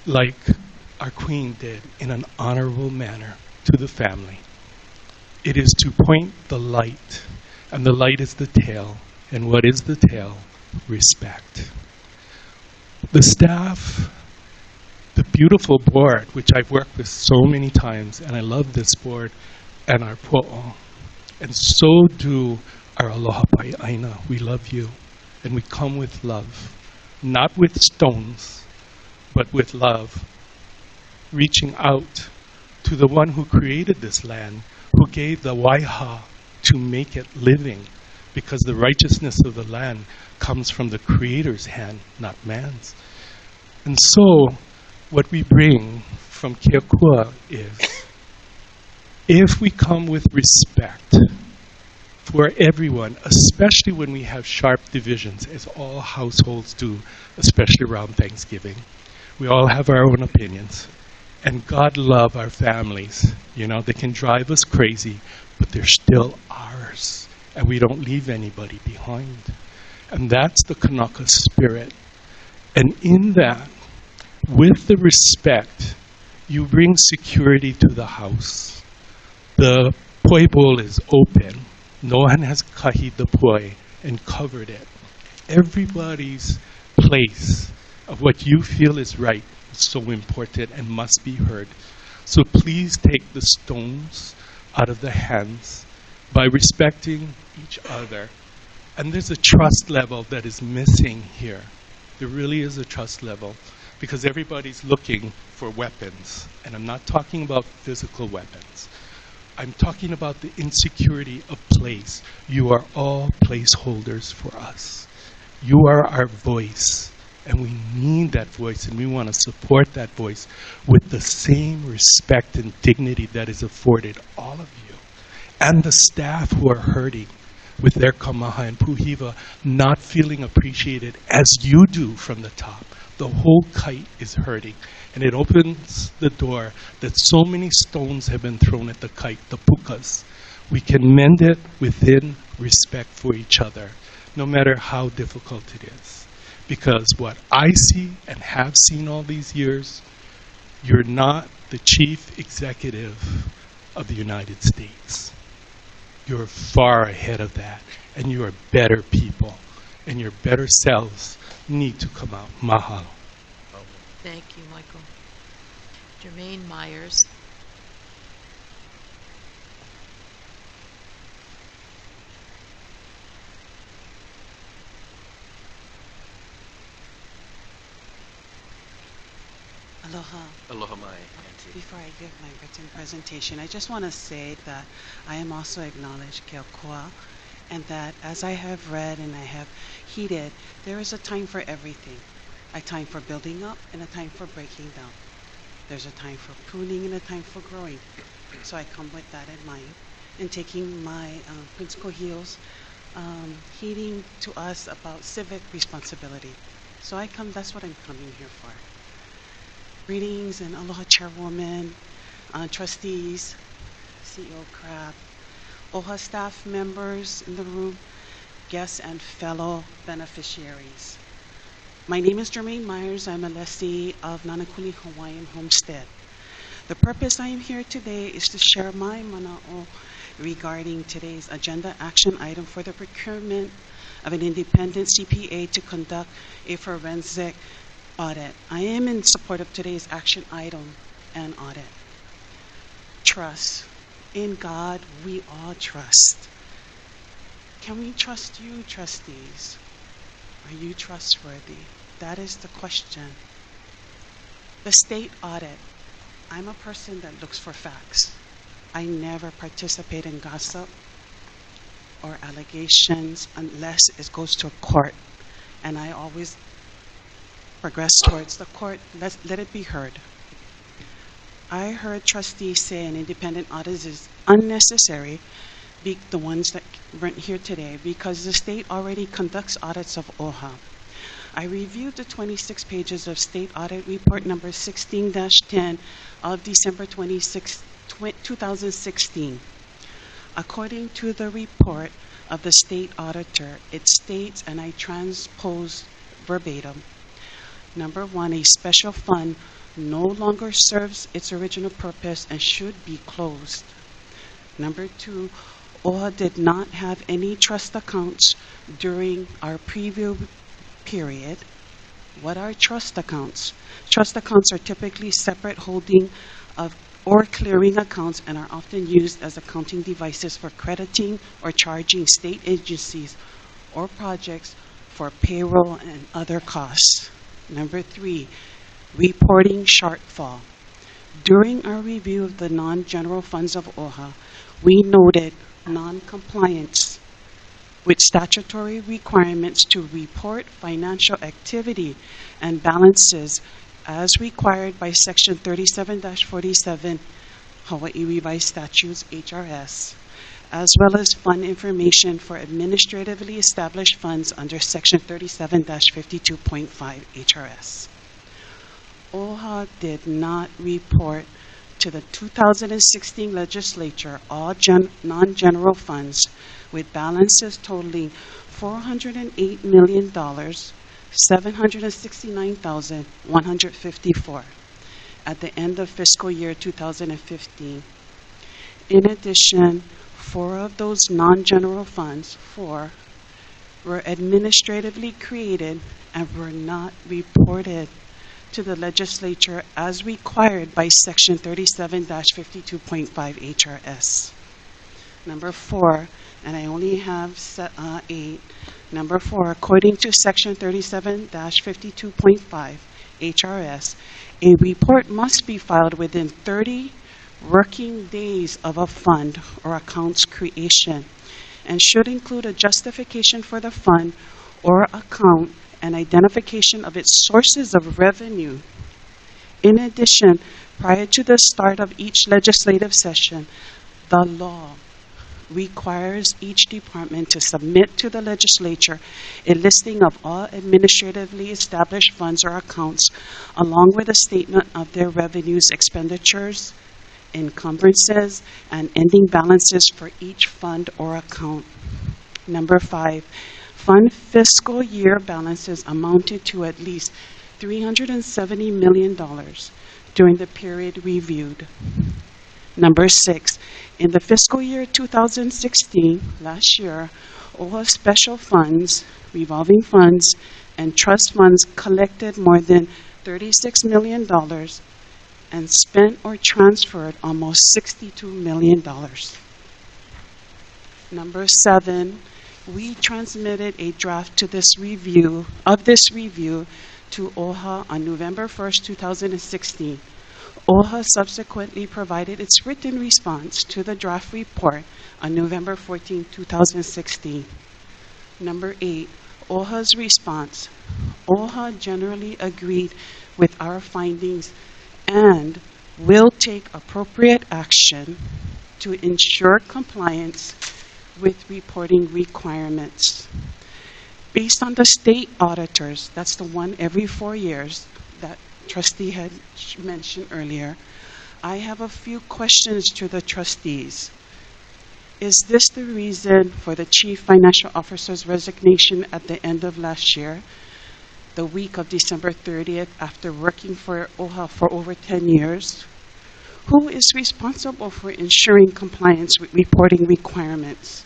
like our queen did, in an honorable manner to the family. It is to point the light, and the light is the tail. And what is the tail? Respect. The staff, the beautiful board, which I've worked with so many times, and I love this board, and our po'o, and so do our aloha pai'aina. We love you, and we come with love, not with stones, but with love, reaching out to the one who created this land, who gave the waiha to make it living, because the righteousness of the land comes from the Creator's hand, not man's. And so, what we bring from Keakua is, if we come with respect for everyone, especially when we have sharp divisions, as all households do, especially around Thanksgiving, we all have our own opinions. And God love our families. You know, they can drive us crazy, but they're still ours. And we don't leave anybody behind. And that's the Kanaka spirit. And in that, with the respect, you bring security to the house. The poi bowl is open. No one has kahi'd the poi and covered it. Everybody's place of what you feel is right is so important and must be heard. So please take the stones out of the hands by respecting each other. And there's a trust level that is missing here. There really is a trust level, because everybody's looking for weapons. And I'm not talking about physical weapons. I'm talking about the insecurity of place. You are all placeholders for us. You are our voice, and we need that voice, and we want to support that voice with the same respect and dignity that is afforded all of you. And the staff who are hurting with their kamaha and puhiva not feeling appreciated as you do from the top. The whole kite is hurting. And it opens the door that so many stones have been thrown at the kite, the pukas. We can mend it within respect for each other, no matter how difficult it is. Because what I see and have seen all these years, you're not the chief executive of the United States. You're far ahead of that, and you are better people, and your better selves need to come out. Mahalo. Thank you, Michael. Jermaine Myers. Aloha. Aloha mai, Auntie. Before I give my written presentation, I just want to say that I am also acknowledged Keokua, and that as I have read and I have heeded, there is a time for everything. A time for building up and a time for breaking down. There's a time for pruning and a time for growing. So I come with that in mind, and taking my Prince Kohil's heeding to us about civic responsibility. So that's what I'm coming here for. Greetings and aloha chairwoman, trustees, CEO Crab, OHA staff members in the room, guests and fellow beneficiaries. My name is Jermaine Myers. I'm a lessee of Nanakuli Hawaiian Homestead. The purpose I am here today is to share my mana'o regarding today's agenda action item for the procurement of an independent CPA to conduct a forensic audit. I am in support of today's action item and audit. Trust. In God, we all trust. Can we trust you, trustees? Are you trustworthy? That is the question. The state audit. I'm a person that looks for facts. I never participate in gossip or allegations unless it goes to a court and I always progress towards the court. Let it be heard. I heard trustees say an independent audit is unnecessary, the ones that weren't here today, because the state already conducts audits of OHA. I reviewed the 26 pages of State Audit Report number 16-10 of December 26, 2016. According to the report of the state auditor, it states, and I transpose verbatim, number one, a special fund no longer serves its original purpose and should be closed. Number two, OHA did not have any trust accounts during our preview period. What are trust accounts? Trust accounts are typically separate holding of or clearing accounts and are often used as accounting devices for crediting or charging state agencies or projects for payroll and other costs. Number three, reporting shortfall. During our review of the non-general funds of OHA, we noted non-compliance with statutory requirements to report financial activity and balances as required by Section 37-47 Hawaii Revised Statutes HRS, as well as fund information for administratively established funds under Section 37-52.5 HRS. OHA did not report to the 2016 legislature all non-general funds with balances totaling $408,769,154 at the end of fiscal year 2015. In addition, 4 of those non-general funds, 4, were administratively created and were not reported to the legislature as required by Section 37-52.5 HRS. Number 4, and I only have 8. Number 4, according to Section 37-52.5 HRS, a report must be filed within 30 working days of a fund or account's creation and should include a justification for the fund or account and identification of its sources of revenue. In addition, prior to the start of each legislative session, the law requires each department to submit to the legislature a listing of all administratively established funds or accounts, along with a statement of their revenues, expenditures, encumbrances, and ending balances for each fund or account. Number 5, fund fiscal year balances amounted to at least $370 million during the period reviewed. Number 6, in the fiscal year 2016, last year, OHA special funds, revolving funds, and trust funds collected more than $36 million and spent or transferred almost $62 million. Number 7, we transmitted a draft to this review to OHA on November 1st, 2016. OHA subsequently provided its written response to the draft report on November 14, 2016. Number 8, OHA's response. OHA generally agreed with our findings and will take appropriate action to ensure compliance with reporting requirements. Based on the state auditors, that's the one every 4 years that trustee had mentioned earlier, I have a few questions to the trustees. Is this the reason for the Chief Financial Officer's resignation at the end of last year, the week of December 30th, after working for OHA for over 10 years? Who is responsible for ensuring compliance with reporting requirements?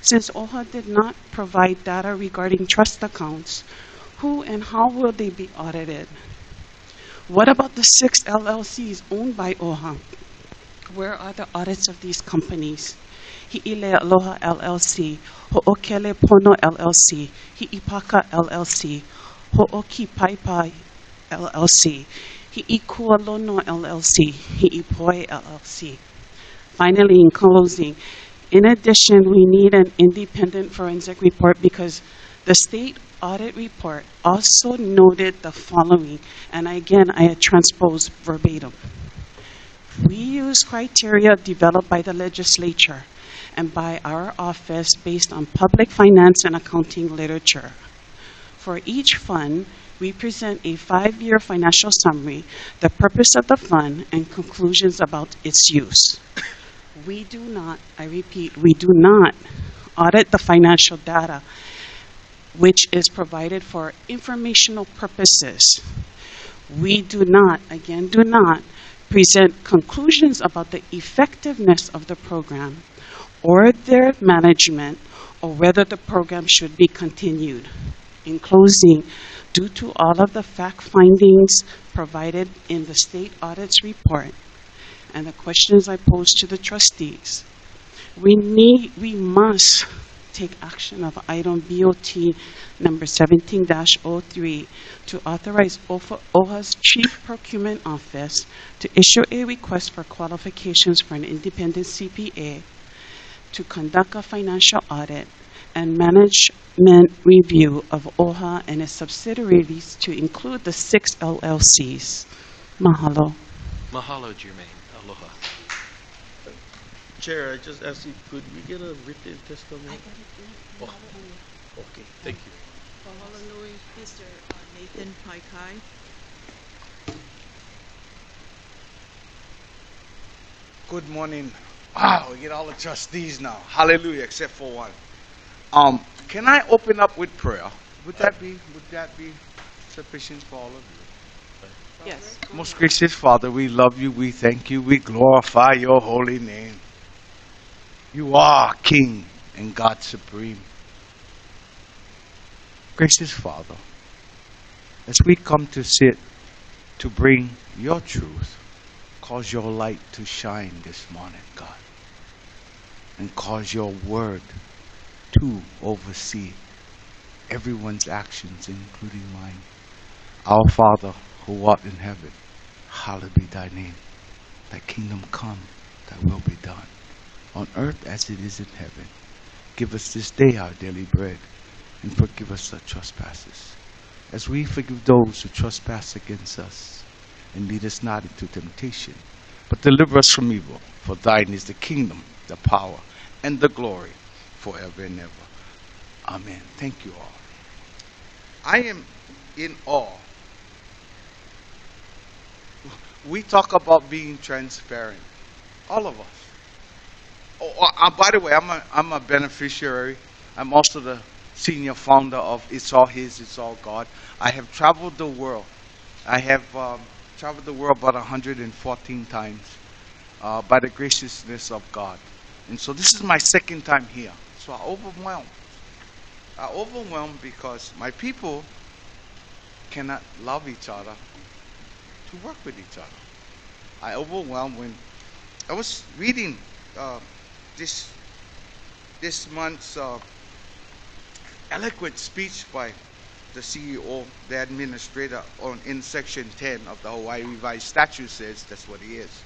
Since OHA did not provide data regarding trust accounts, who and how will they be audited? What about the 6 LLCs owned by OHA? Where are the audits of these companies? Hi'ile Aloha LLC, Ho'okele Pono LLC, Hi'ipaka LLC, Ho'oki Paipai LLC, Hi'ikualono LLC, Hi'ipoi LLC. Finally, in closing, in addition, we need an independent forensic report because the state audit report also noted the following, and again, I transposed verbatim. We use criteria developed by the legislature and by our office based on public finance and accounting literature. For each fund, we present a 5-year financial summary, the purpose of the fund, and conclusions about its use. We do not, I repeat, we do not audit the financial data, which is provided for informational purposes. We do not, again, do not present conclusions about the effectiveness of the program or their management or whether the program should be continued. In closing, due to all of the fact findings provided in the state audit's report and the questions I posed to the trustees, we must take action of item BOT number 17-03 to authorize OHA's Chief Procurement Office to issue a request for qualifications for an independent CPA to conduct a financial audit and management review of OHA and its subsidiaries to include the 6 LLCs. Mahalo. Mahalo, Jermaine. Aloha. Chair, I just asked you, could we get a written testimony? Oh, okay, thank you. Mr. Nathan Paikai. Good morning. Wow, we get all the trustees now. Hallelujah, except for one. Can I open up with prayer? Would that be sufficient for all of you? Yes. Most gracious Father, we love you, we thank you, we glorify your holy name. You are King and God supreme. Gracious Father, as we come to sit to bring your truth, cause your light to shine this morning, God, and cause your word to oversee everyone's actions, including mine. Our Father, who art in heaven, hallowed be thy name. Thy kingdom come, thy will be done, on earth as it is in heaven. Give us this day our daily bread, and forgive us our trespasses, as we forgive those who trespass against us. And lead us not into temptation, but deliver us from evil. For thine is the kingdom, the power, and the glory, forever and ever. Amen. Thank you all. I am in awe. We talk about being transparent. All of us. By the way, I'm a beneficiary. I'm also the senior founder of It's All His, It's All God. I have traveled the world. I have traveled the world about 114 times by the graciousness of God. And so this is my second time here. So I'm overwhelmed. I'm overwhelmed because my people cannot love each other to work with each other. I overwhelmed when I was reading this month's eloquent speech by the CEO, the administrator, in Section 10 of the Hawaii Revised Statute says that's what he is.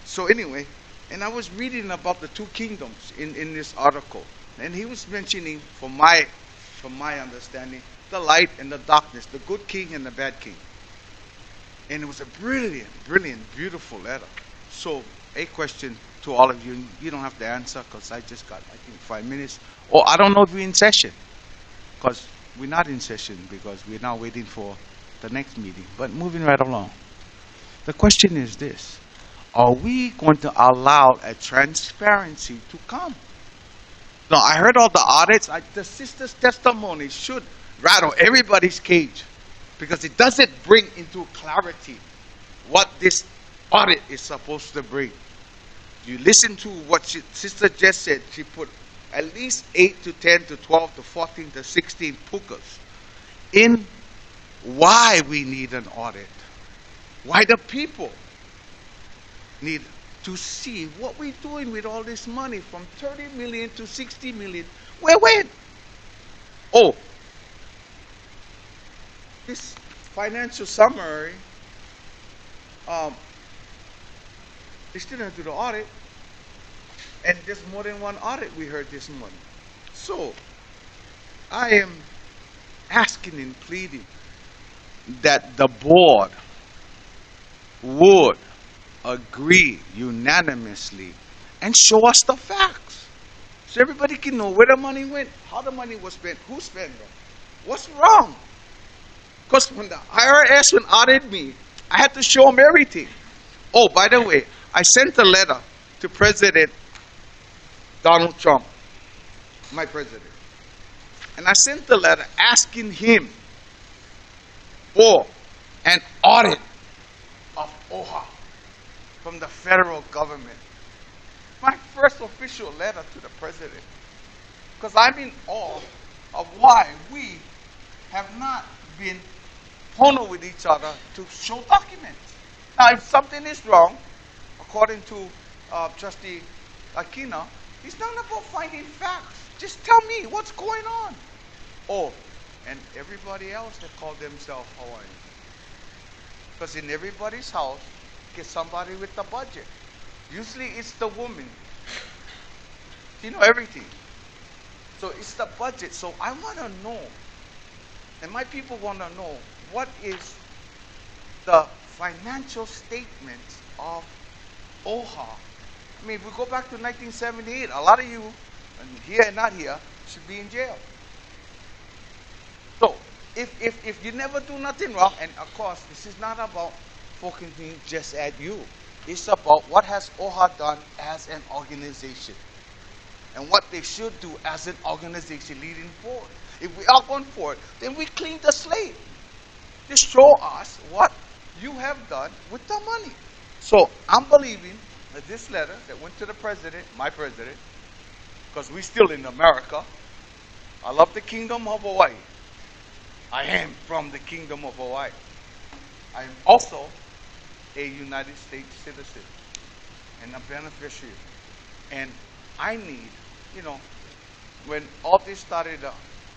So anyway, and I was reading about the two kingdoms in this article, and he was mentioning, from my understanding, the light and the darkness, the good king and the bad king. And it was a brilliant, beautiful letter. So a question to all of you, you don't have to answer because I just got, I think, 5 minutes. Or I don't know if we're in session, because we're not in session because we're now waiting for the next meeting. But moving right along. The question is this: are we going to allow a transparency to come? Now, I heard all the audits. The sister's testimony should rattle everybody's cage, because it doesn't bring into clarity what this audit is supposed to bring. You listen to what sister just said. She put at least 8 to 10 to 12 to 14 to 16 pukas in why we need an audit. Why the people need to see what we're doing with all this money, from 30 million to 60 million. Where went? Oh, this financial summary, they still didn't do the audit. And there's more than one audit we heard this morning. So, I am asking and pleading that the board would agree unanimously and show us the facts so everybody can know where the money went, how the money was spent, who spent it, what's wrong. Because when the IRS went audited me, I had to show them everything. Oh, by the way, I sent a letter to President Donald Trump, my president. And I sent a letter asking him for an audit of OHA from the federal government. My first official letter to the president. Because I'm in awe of why we have not been honest with each other to show documents. Now, if something is wrong, according to Trustee Aquino, it's not about finding facts. Just tell me what's going on. Oh, and everybody else that call themselves Hawaiian. Because in everybody's house, get somebody with the budget. Usually it's the woman. You know everything. So it's the budget. So I want to know, and my people want to know, what is the financial statement of OHA? I mean, if we go back to 1978, a lot of you, and here and not here, should be in jail. So, if you never do nothing wrong, and of course, this is not about focusing just at you. It's about what has OHA done as an organization and what they should do as an organization leading forward. If we are going forward, then we clean the slate. Just show us what you have done with the money. So I'm believing that this letter that went to the president, my president, because we're still in America. I love the Kingdom of Hawaii. I am from the Kingdom of Hawaii. I am also a United States citizen and a beneficiary. And I need, when all this started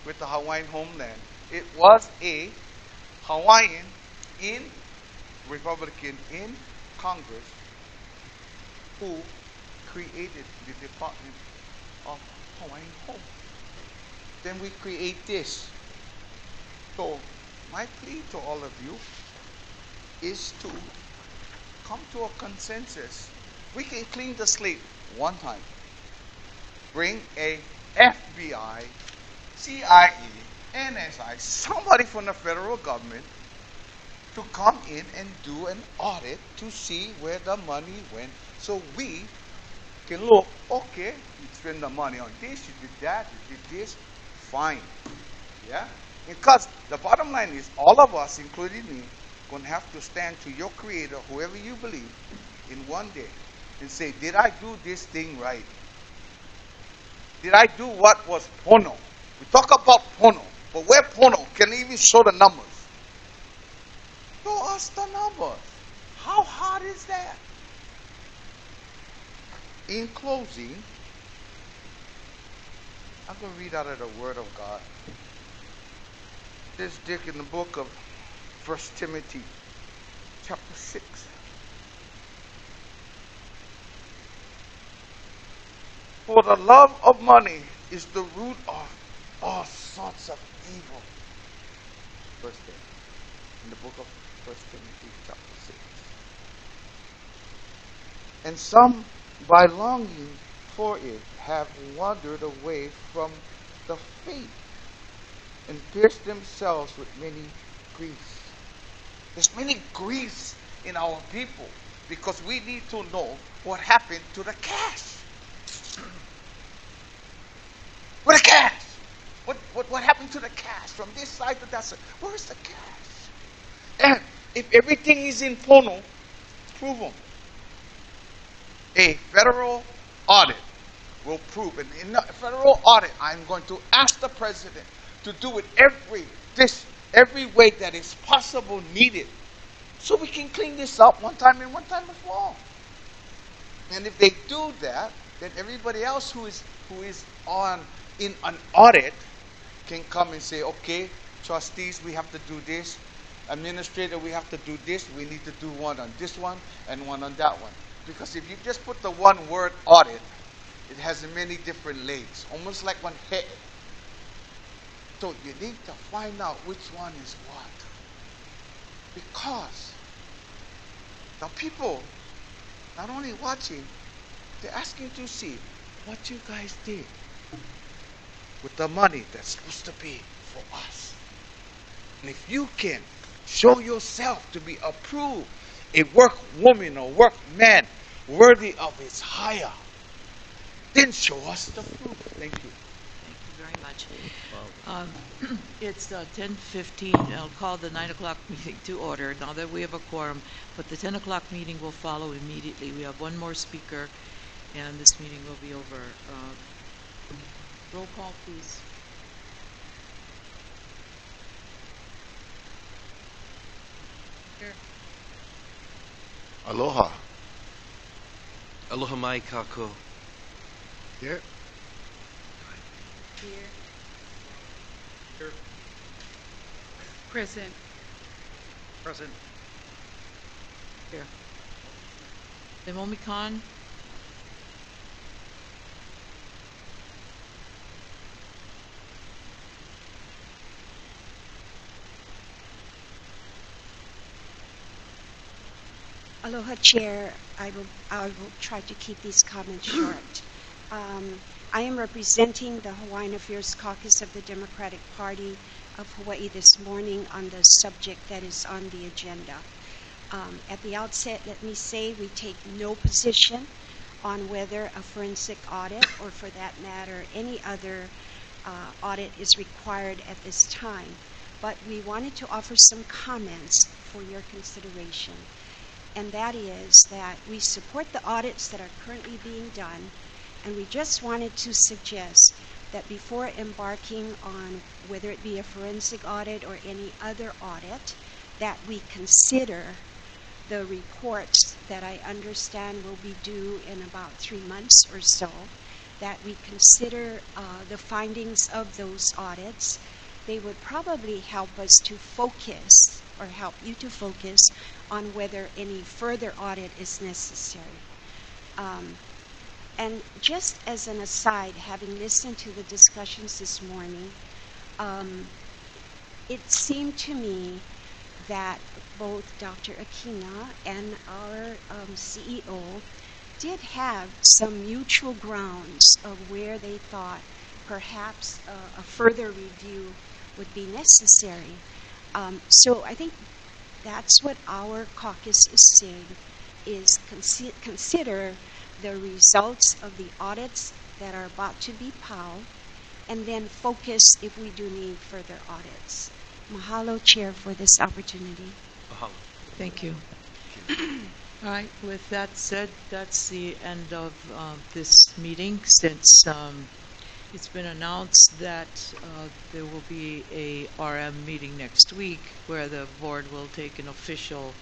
with the Hawaiian homeland, it was a Hawaiian Republican in Congress who created the Department of Hawaiian Home. Then we create this. So my plea to all of you is to come to a consensus. We can clean the slate one time. Bring a FBI, CIA, NSI, somebody from the federal government to come in and do an audit to see where the money went so we can look, okay, you spend the money on this, you did that, you did this, fine. Yeah? Because the bottom line is all of us, including me, going to have to stand to your creator, whoever you believe, in one day and say, did I do this thing right? Did I do what was pono? We talk about pono, but where pono can even show the numbers? Show us the numbers. How hard is that? In closing, I'm going to read out of the Word of God. This Dick in the book of 1 Timothy chapter 6. For the love of money is the root of all sorts of evil. Verse 10. In the book of 1 Timothy chapter 6. And some, by longing for it, have wandered away from the faith and pierced themselves with many griefs. There's many griefs in our people because we need to know what happened to the cash. Where the cash? What happened to the cash from this side to that side? Where is the cash? And if everything is in Pono, prove them. A federal audit will prove. And in a federal audit, I'm going to ask the president to do it every way that is possible, needed, so we can clean this up one time and one time for all. And if they do that, then everybody else who is in an audit can come and say, okay, trustees, we have to do this. Administrator, we have to do this. We need to do one on this one and one on that one. Because if you just put the one word audit, it has many different legs, almost like one head. So you need to find out which one is what. Because the people not only watching, they're asking to see what you guys did with the money that's supposed to be for us. And if you can show yourself to be approved, a work woman or work man worthy of his hire, then show us the fruit. Thank you. Thank you very much. It's 10:15. I'll call the 9 o'clock meeting to order now that we have a quorum, but the 10 o'clock meeting will follow immediately. We have one more speaker, and this meeting will be over. Roll call, please. Here. Aloha. Aloha mai kako. Here. Here. Present. Present. Here. Demomi Khan. Aloha, Chair. I will try to keep these comments short. I am representing the Hawaiian Affairs Caucus of the Democratic Party of Hawaii this morning on the subject that is on the agenda. At the outset, let me say we take no position on whether a forensic audit, or for that matter, any other audit is required at this time. But we wanted to offer some comments for your consideration. And that is that we support the audits that are currently being done, and we just wanted to suggest that before embarking on whether it be a forensic audit or any other audit, that we consider the reports that I understand will be due in about 3 months or so, that we consider the findings of those audits. They would probably help us to focus, or help you to focus, on whether any further audit is necessary. And just as an aside, having listened to the discussions this morning, it seemed to me that both Dr. Akina and our CEO did have some mutual grounds of where they thought perhaps a further review would be necessary. So I think that's what our caucus is saying, is consider the results of the audits that are about to be piled, and then focus if we do need further audits. Mahalo, Chair, for this opportunity. Mahalo. Thank you. All right, with that said, that's the end of this meeting. Since it's been announced that there will be a RM meeting next week where the board will take an official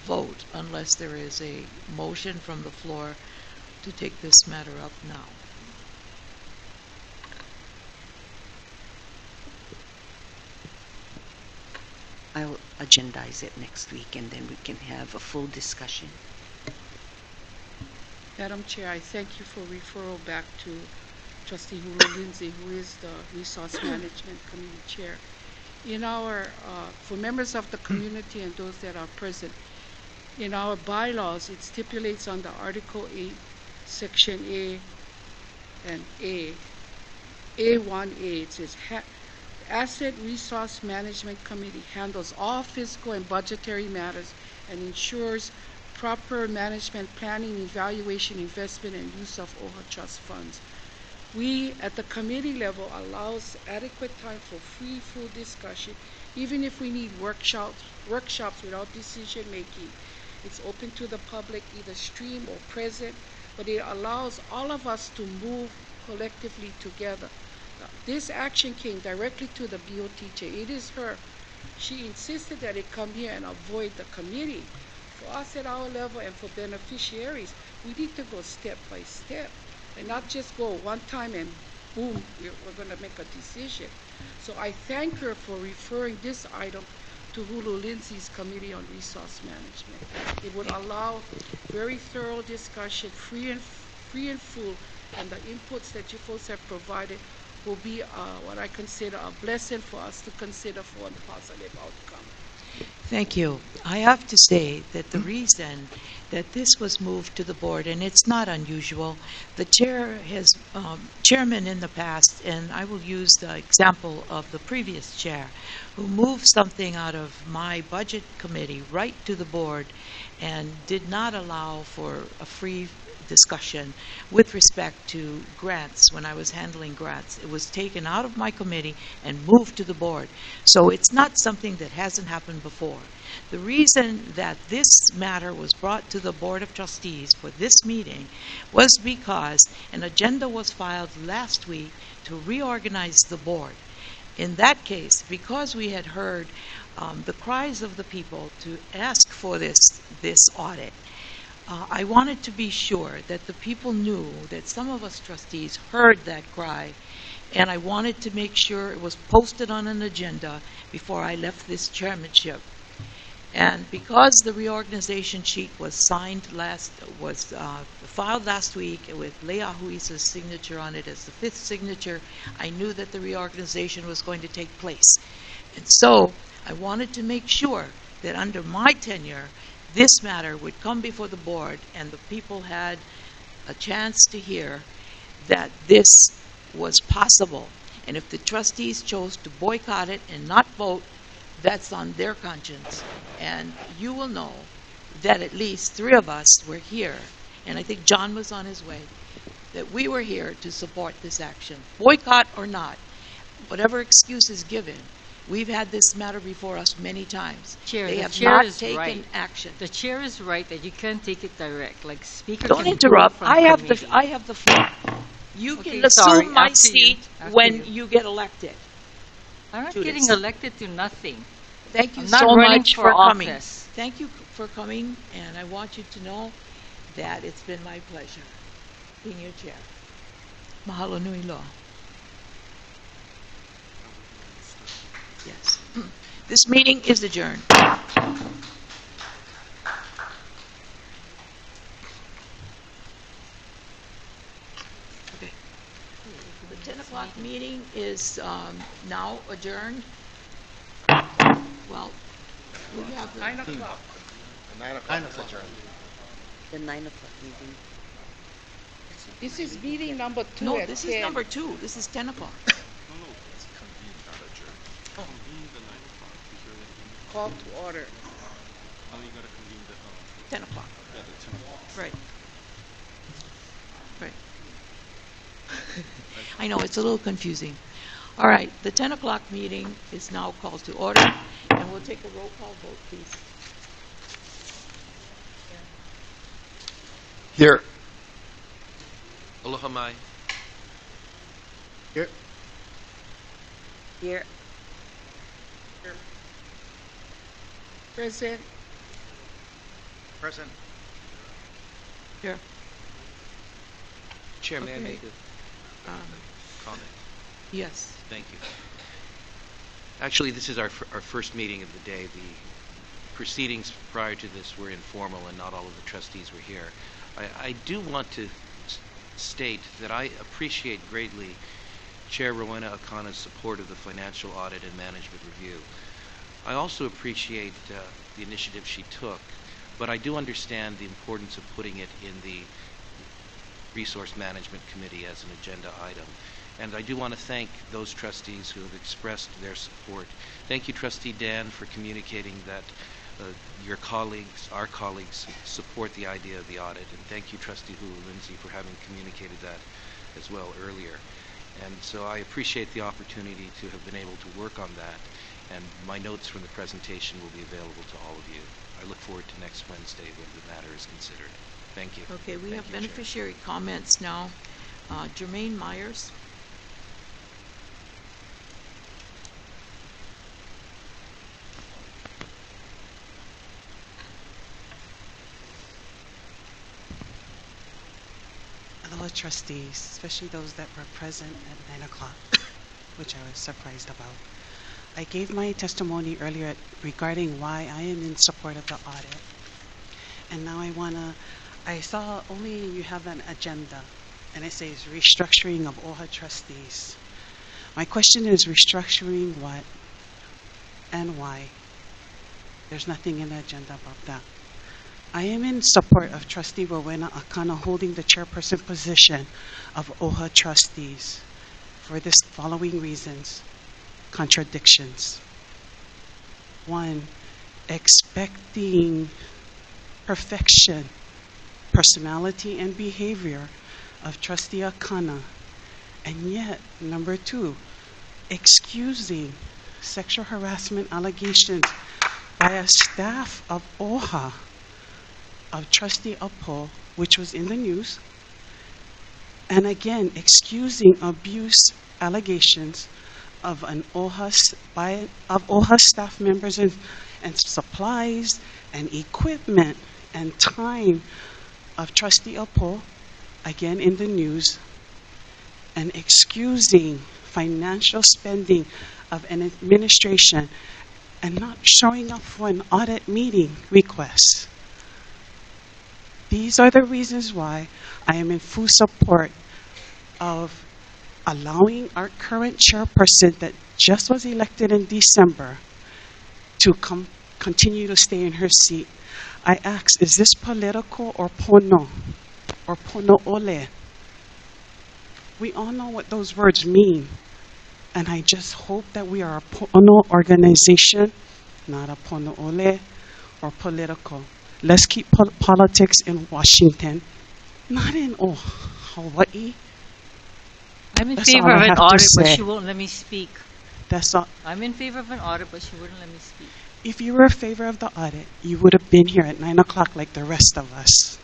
vote, unless there is a motion from the floor to take this matter up now. I'll agendize it next week, and then we can have a full discussion. Madam Chair, I thank you for referral back to Trustee Hulu Lindsay, who is the Resource Management Committee Chair. In our, for members of the community and those that are present, in our bylaws, it stipulates under Article 8, Section A and A1A, it says, Asset Resource Management Committee handles all fiscal and budgetary matters and ensures proper management, planning, evaluation, investment, and use of OHA trust funds. We, at the committee level, allows adequate time for free, full discussion, even if we need workshops without decision making. It's open to the public, either stream or present, but it allows all of us to move collectively together. This action came directly to the BOT chair. It is her. She insisted that it come here and avoid the committee. For us at our level and for beneficiaries, we need to go step by step and not just go one time and boom, we're going to make a decision. So I thank her for referring this item to Hulu Lindsay's Committee on Resource Management. It would allow very thorough discussion, free and full, and the inputs that you folks have provided will be what I consider a blessing for us to consider for a positive outcome. Thank you. I have to say that the reason that this was moved to the board, and it's not unusual, the chairman in the past, and I will use the example of the previous chair, who moved something out of my budget committee right to the board and did not allow for a free discussion with respect to grants. When I was handling grants, it was taken out of my committee and moved to the board. So it's not something that hasn't happened before. The reason that this matter was brought to the Board of Trustees for this meeting was because an agenda was filed last week to reorganize the board. In that case, because we had heard the cries of the people to ask for this audit, I wanted to be sure that the people knew that some of us trustees heard that cry, and I wanted to make sure it was posted on an agenda before I left this chairmanship. And because the reorganization sheet was filed last week with Lea Huisa's signature on it as the 5th signature, I knew that the reorganization was going to take place. And so I wanted to make sure that under my tenure, this matter would come before the board and the people had a chance to hear that this was possible. And if the trustees chose to boycott it and not vote, that's on their conscience. And you will know that at least 3 of us were here, and I think John was on his way, that we were here to support this action. Boycott or not, whatever excuse is given, we've had this matter before us many times. Chair, they the have chair not is taken right. action. The chair is right that you can't take it direct. Like speaker. Don't can interrupt. pull from I have committee. the floor. You Okay, can sorry. assume my After you. seat After when you. you get elected. I'm not to getting this. elected to nothing. Thank you I'm not so running much for for coming. office. Thank you for coming, and I want you to know that it's been my pleasure being your chair. Mahalo nui loa. Yes. This meeting is adjourned. Okay. The 10 o'clock meeting is now adjourned. Well, we have the 9 o'clock. 9 o'clock. The 9 o'clock meeting. This is meeting number 2 No, at this 10. is number 2. This is 10 o'clock. Call to order. 10 o'clock. Right. Right. I know, it's a little confusing. All right, the 10 o'clock meeting is now called to order, and we'll take a roll call vote, please. Here. Aloha mai. Here. Here. Present. Present. Here. Chair, may I Okay. make a comment? Yes. Thank you. Actually, this is our first meeting of the day. The proceedings prior to this were informal and not all of the trustees were here. I do want to state that I appreciate greatly Chair Rowena Akana's support of the financial audit and management review. I also appreciate the initiative she took, but I do understand the importance of putting it in the Resource Management Committee as an agenda item. And I do want to thank those trustees who have expressed their support. Thank you, Trustee Dan, for communicating that your colleagues, our colleagues, support the idea of the audit. And thank you, Trustee Hulu-Lindsay, for having communicated that as well earlier. And so I appreciate the opportunity to have been able to work on that. And my notes from the presentation will be available to all of you. I look forward to next Wednesday when the matter is considered. Thank you. Okay, we Thank have you, Chair. beneficiary comments now. Jermaine Myers. Aloha trustees, especially those that were present at 9 o'clock, which I was surprised about. I gave my testimony earlier regarding why I am in support of the audit. And now I saw only you have an agenda, and it says restructuring of OHA trustees. My question is restructuring what and why? There's nothing in the agenda about that. I am in support of Trustee Rowena Akana holding the chairperson position of OHA trustees for this following reasons. Contradictions. One, expecting perfection, personality, and behavior of Trustee Akana, and yet, number two, excusing sexual harassment allegations by a staff of OHA of Trustee Upho, which was in the news, and again, excusing abuse allegations of OHA staff members and supplies and equipment and time of Trustee Upho, again in the news, and excusing financial spending of an administration and not showing up for an audit meeting request. These are the reasons why I am in full support of allowing our current chairperson that just was elected in December to continue to stay in her seat. I ask, is this political or pono or pono ole? We all know what those words mean. And I just hope that we are a pono organization, not a pono ole or political. Let's keep politics in Washington, not in Hawaii. I'm in That's favor all of I an have to audit, but say. she won't let me speak. That's all. I'm in favor of an audit, but she wouldn't let me speak. If you were in favor of the audit, you would have been here at 9 o'clock like the rest of us.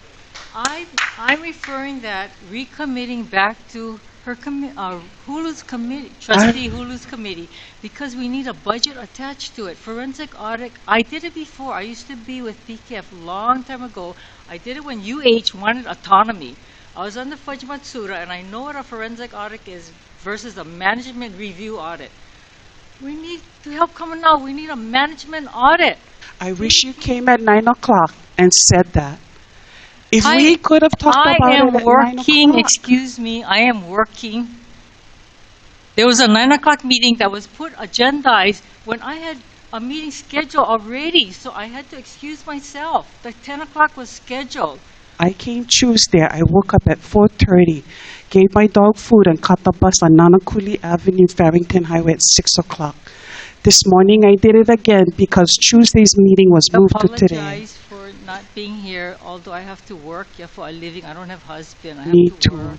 I'm referring that recommitting back to her Hulu's committee, Trustee Hulu's committee, because we need a budget attached to it. Forensic audit, I did it before. I used to be with PKF a long time ago. I did it when UH wanted autonomy. I was under Fudge Matsuda, and I know what a forensic audit is versus a management review audit. We need to help coming out. We need a management audit. I wish you came at 9 o'clock and said that. If we could have talked about it I am at 9 working, o'clock. excuse me, I am working. There was a 9 o'clock meeting that was put agendized when I had a meeting scheduled already, so I had to excuse myself. The 10 o'clock was scheduled. I came Tuesday. I woke up at 4:30, gave my dog food, and caught the bus on Nanakuli Avenue, Farrington Highway at 6 o'clock. This morning I did it again because Tuesday's meeting was moved to today. I apologize for not being here, although I have to work for a living. I don't have a husband. I have Me to too. work.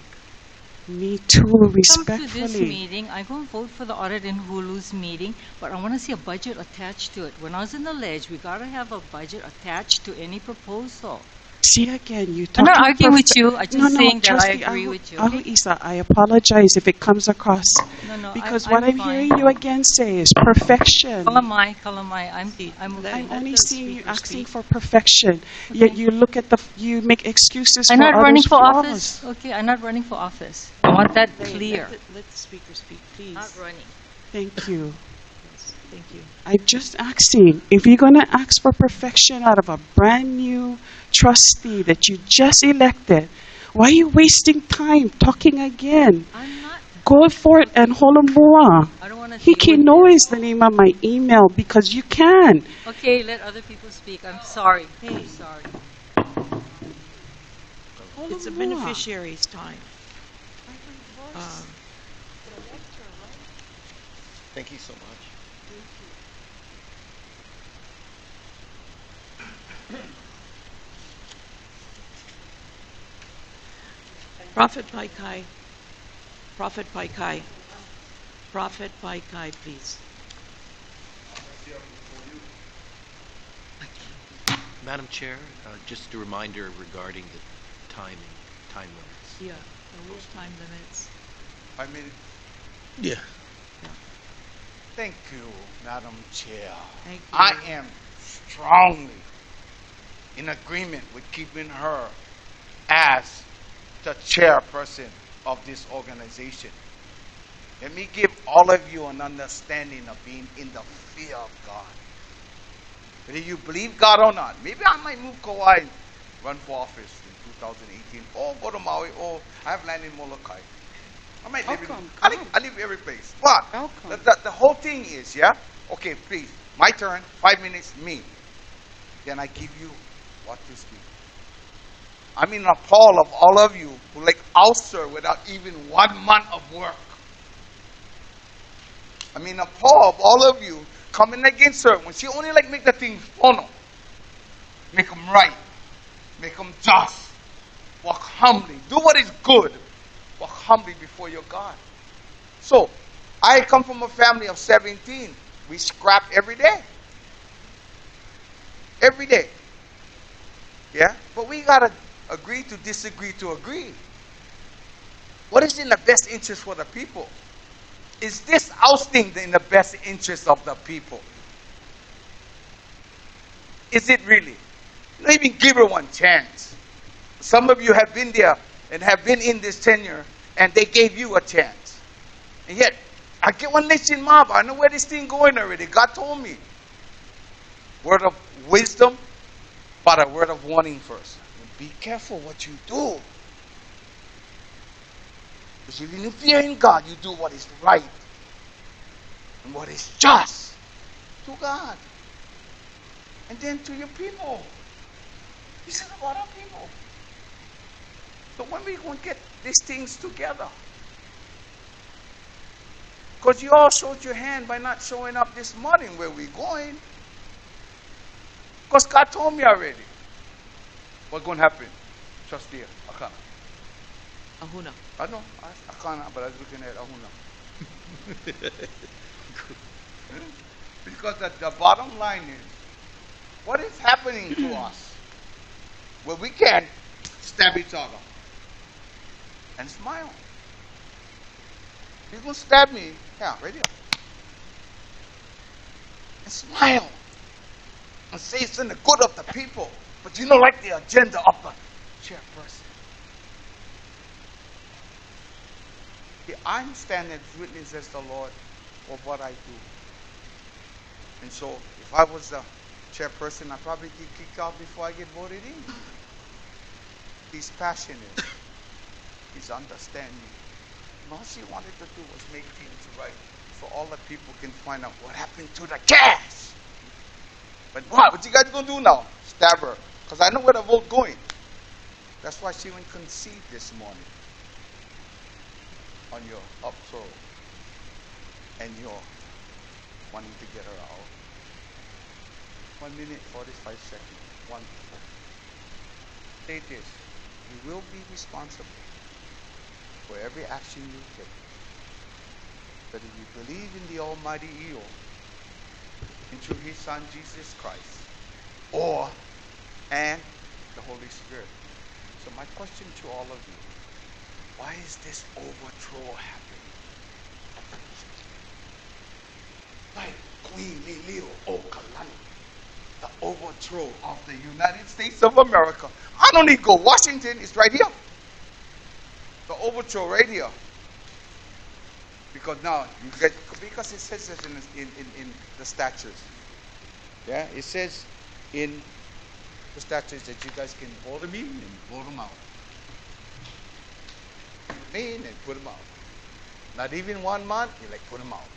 Me too, Come to this respectfully. meeting. I go and vote for the audit in Hulu's meeting, but I want to see a budget attached to it. When I was in the ledge, we got to have a budget attached to any proposal. See again, you I'm talk. not arguing with you. I'm just saying that I Trustee agree with you. Ahu Isa, I apologize if it comes across. No, Because I'm what I'm fine. hearing you again say is perfection. Kalamai. I'm only seeing you asking for perfection. Yet you look at you make excuses I'm for not others' running for flaws. office. Okay, I'm not running for office. I want that clear. Let the speaker speak, please. Not running. Thank you. Yes, thank you. I'm just asking, if you're going to ask for perfection out of a brand new trustee that you just elected, why are you wasting time talking again? I'm not. Go for it and hold a mua. I don't want to. Hikino is the name of my email because you can. Okay, let other people speak. I'm sorry. I'm sorry. It's a beneficiary's time. Thank you so much. Prophet Paikai. Prophet Paikai. Prophet Paikai, please. Madam Chair, just a reminder regarding the time limits. Yeah, the rules time limits. I mean, Yeah. thank you, Madam Chair. Thank you. I am strongly in agreement with keeping her as the chairperson of this organization. Let me give all of you an understanding of being in the fear of God. Whether you believe God or not, maybe I might move Kauai, run for office in 2018, or go to Maui, or I have land in Molokai. I might live in, Welcome, I live every place. But Welcome. the whole thing is, yeah? Okay, please, my turn, 5 minutes, me. Then I give you what to speak. I'm in appall of all of you who like ulcer without even 1 month of work. I mean, appall of all of you coming against her when she only like make the things funnel. Make them right. Make them just. Walk humbly. Do what is good. Walk humbly before your God. So, I come from a family of 17. We scrap every day. Every day. Yeah? But we got to agree to disagree to agree. What is in the best interest for the people? Is this ousting in the best interest of the people? Is it really? You don't even give her one chance. Some of you have been there and have been in this tenure, and they gave you a chance. And yet, I get one nation mob. I know where this thing going already. God told me. Word of wisdom, but a word of warning first. Be careful what you do. Because if you fear in God, you do what is right and what is just to God. And then to your people. This is about our people. So when we going to get these things together? Because you all showed your hand by not showing up this morning where we're going. Because God told me already. What's going to happen? Trustee Akana. Ahuna. I know. Akana, but I was looking at Ahuna. Because the bottom line is, what is happening to us where we can stab each other and smile? You're going to stab me, yeah, right here. And smile. And say it's in the good of the people. But you don't like the agenda of the chairperson. Yeah, I'm standing as witness as the Lord of what I do. And so, if I was the chairperson, I'd probably get kicked out before I get voted in. He's passionate. He's understanding. And all she wanted to do was make things right so all the people can find out what happened to the cash. But what you guys going to do now? Stab her. Because I know where the vote going. That's why she went concede this morning on your up throw. And you're wanting to get her out. 1 minute, 45 seconds. Wonderful. Say this. You will be responsible for every action you take. But if you believe in the Almighty Eo, and through His Son Jesus Christ, and the Holy Spirit. So my question to all of you, why is this overthrow happening? Like Queen Lilio Okalani, the overthrow of the United States of America. I don't need to go Washington, it's right here. The overthrow right here. Because now, because it says this in the statutes. Yeah, it says in the statutes that you guys can vote them in and vote them out. Put them in and put them out. Not even 1 month, you like put them out.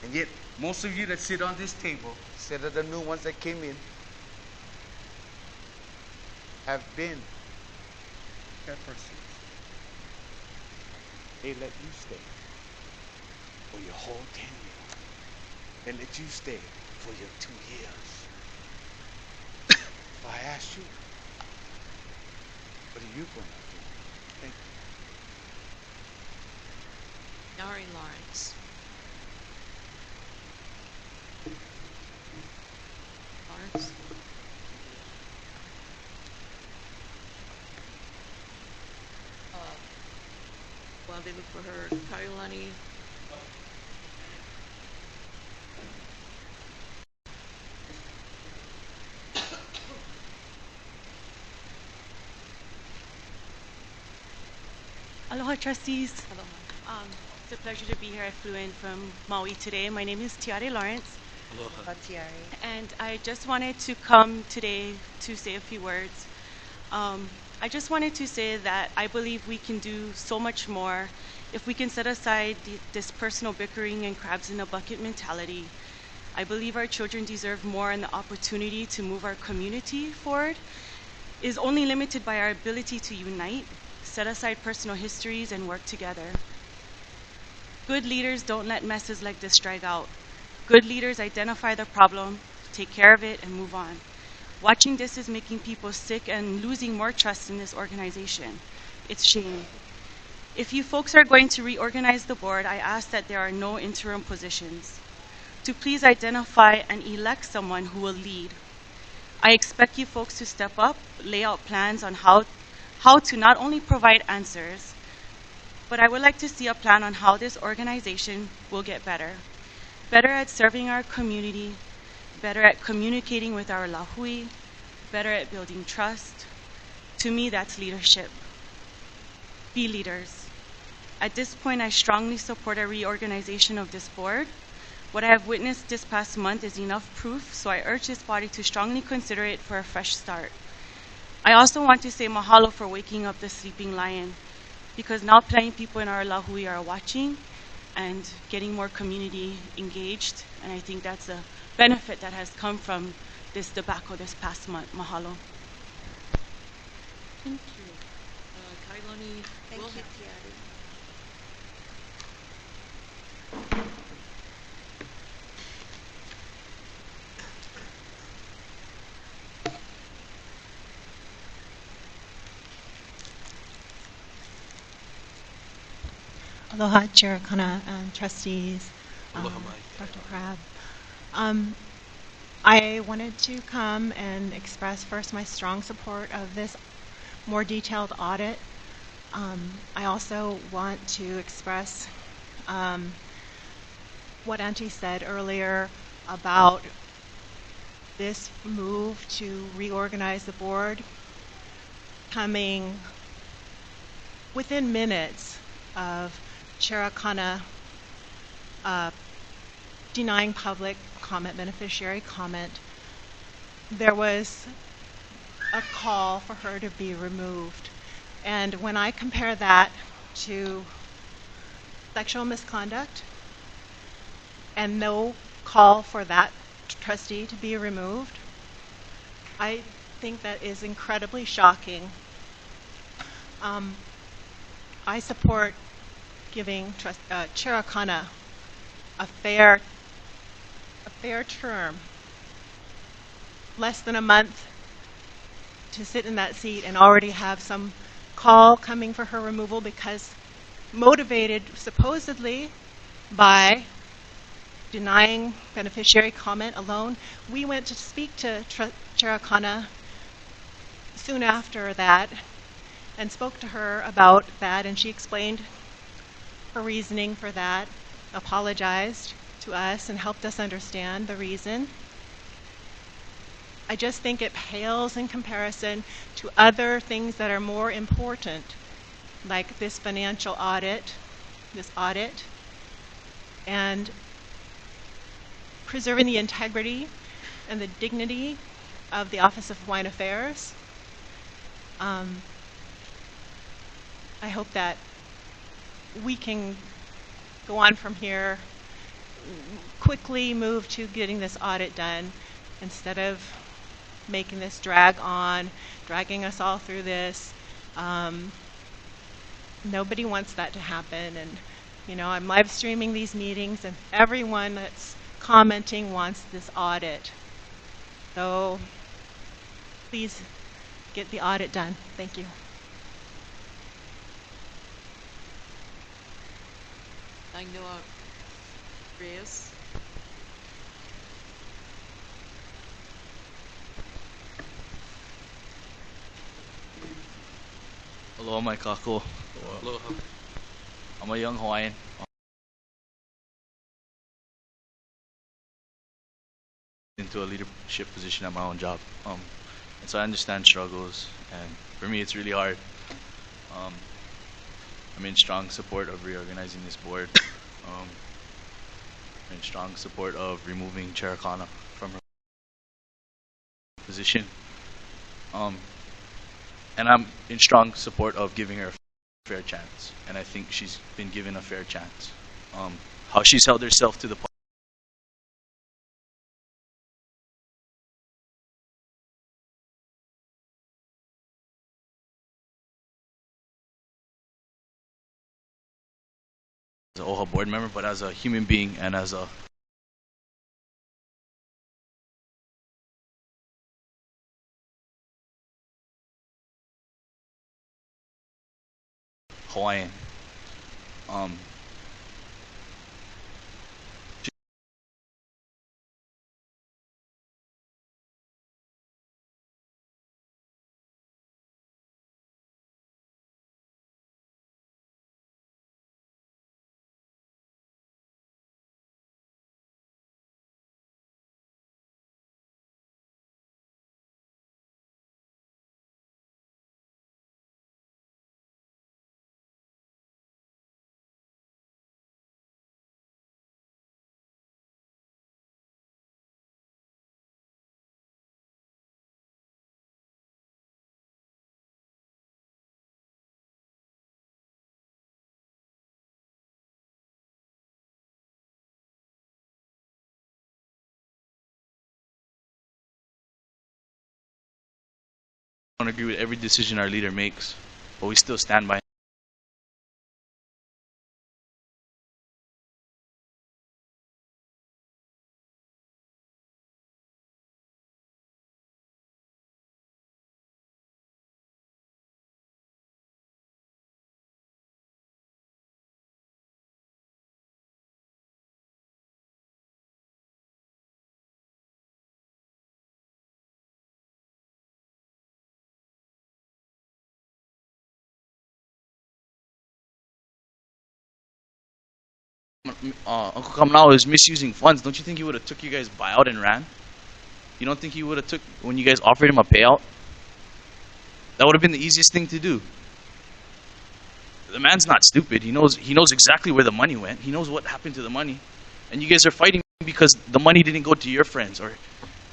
And yet, most of you that sit on this table, instead of the new ones that came in, have been chairpersons. They let you stay for your whole tenure. They let you stay for your 2 years. If I ask you, what are you going to do? Thank you. Nari Lawrence. Lawrence? While they look for her, Kaiulani. Aloha, trustees. Aloha. It's a pleasure to be here. I flew in from Maui today. My name is Tiare Lawrence. Aloha. And I just wanted to come today to say a few words. I just wanted to say that I believe we can do so much more if we can set aside this personal bickering and crabs in a bucket mentality. I believe our children deserve more, and the opportunity to move our community forward is only limited by our ability to unite, set aside personal histories, and work together. Good leaders don't let messes like this drag out. Good leaders identify the problem, take care of it, and move on. Watching this is making people sick and losing more trust in this organization. It's shame. If you folks are going to reorganize the board, I ask that there are no interim positions. To please identify and elect someone who will lead. I expect you folks to step up, lay out plans on how to not only provide answers, but I would like to see a plan on how this organization will get better. Better at serving our community, better at communicating with our lahui, better at building trust. To me, that's leadership. Be leaders. At this point, I strongly support a reorganization of this board. What I have witnessed this past month is enough proof, so I urge this body to strongly consider it for a fresh start. I also want to say mahalo for waking up the sleeping lion, because now plenty people in our lahui are watching and getting more community engaged, and I think that's a benefit that has come from this debacle this past month. Mahalo. Thank you. Kailani, Thank you, Tiari. Aloha, Chair Kana, trustees, Aloha, Mai. Dr. Crab. I wanted to come and express first my strong support of this more detailed audit. I also want to express what Auntie said earlier about this move to reorganize the board coming within minutes of Chair Kana denying public comment, beneficiary comment. There was a call for her to be removed. And when I compare that to sexual misconduct and no call for that trustee to be removed, I think that is incredibly shocking. I support giving Chair Kana a fair term, less than a month to sit in that seat and already have some call coming for her removal, because motivated supposedly by denying beneficiary comment alone. We went to speak to Chair Kana soon after that and spoke to her about that, and she explained her reasoning for that, apologized to us, and helped us understand the reason. I just think it pales in comparison to other things that are more important, like this financial audit, and preserving the integrity and the dignity of the Office of Hawaiian Affairs. I hope that we can go on from here, quickly move to getting this audit done instead of making this drag on, dragging us all through this. Nobody wants that to happen, and I'm live streaming these meetings, and everyone that's commenting wants this audit. So please get the audit done. Thank you. Angela Reyes. Aloha, my kako. Aloha. I'm a young Hawaiian. Into a leadership position at my own job. And so I understand struggles, and for me it's really hard. I'm in strong support of reorganizing this board. I'm in strong support of removing Chair Kana from her position. And I'm in strong support of giving her a fair chance. And I think she's been given a fair chance. How she's held herself to the as an OHA board member, but as a human being and as a Hawaiian. I don't agree with every decision our leader makes, but we still stand by. Uncle Kamnao is misusing funds. Don't you think he would have took you guys' buyout and ran? You don't think he would have took when you guys offered him a payout? That would have been the easiest thing to do. The man's not stupid. He knows exactly where the money went. He knows what happened to the money. And you guys are fighting because the money didn't go to your friends or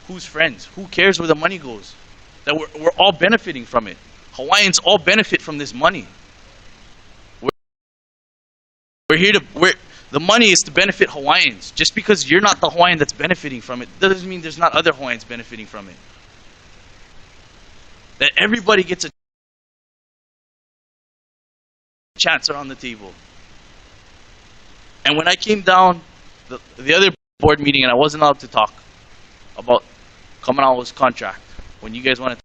whose friends? Who cares where the money goes? That we're all benefiting from it. Hawaiians all benefit from this money. We're here to the money is to benefit Hawaiians. Just because you're not the Hawaiian that's benefiting from it doesn't mean there's not other Hawaiians benefiting from it. That everybody gets a chance around the table. And when I came down the other board meeting and I wasn't allowed to talk about Kamanao's contract, when you guys wanted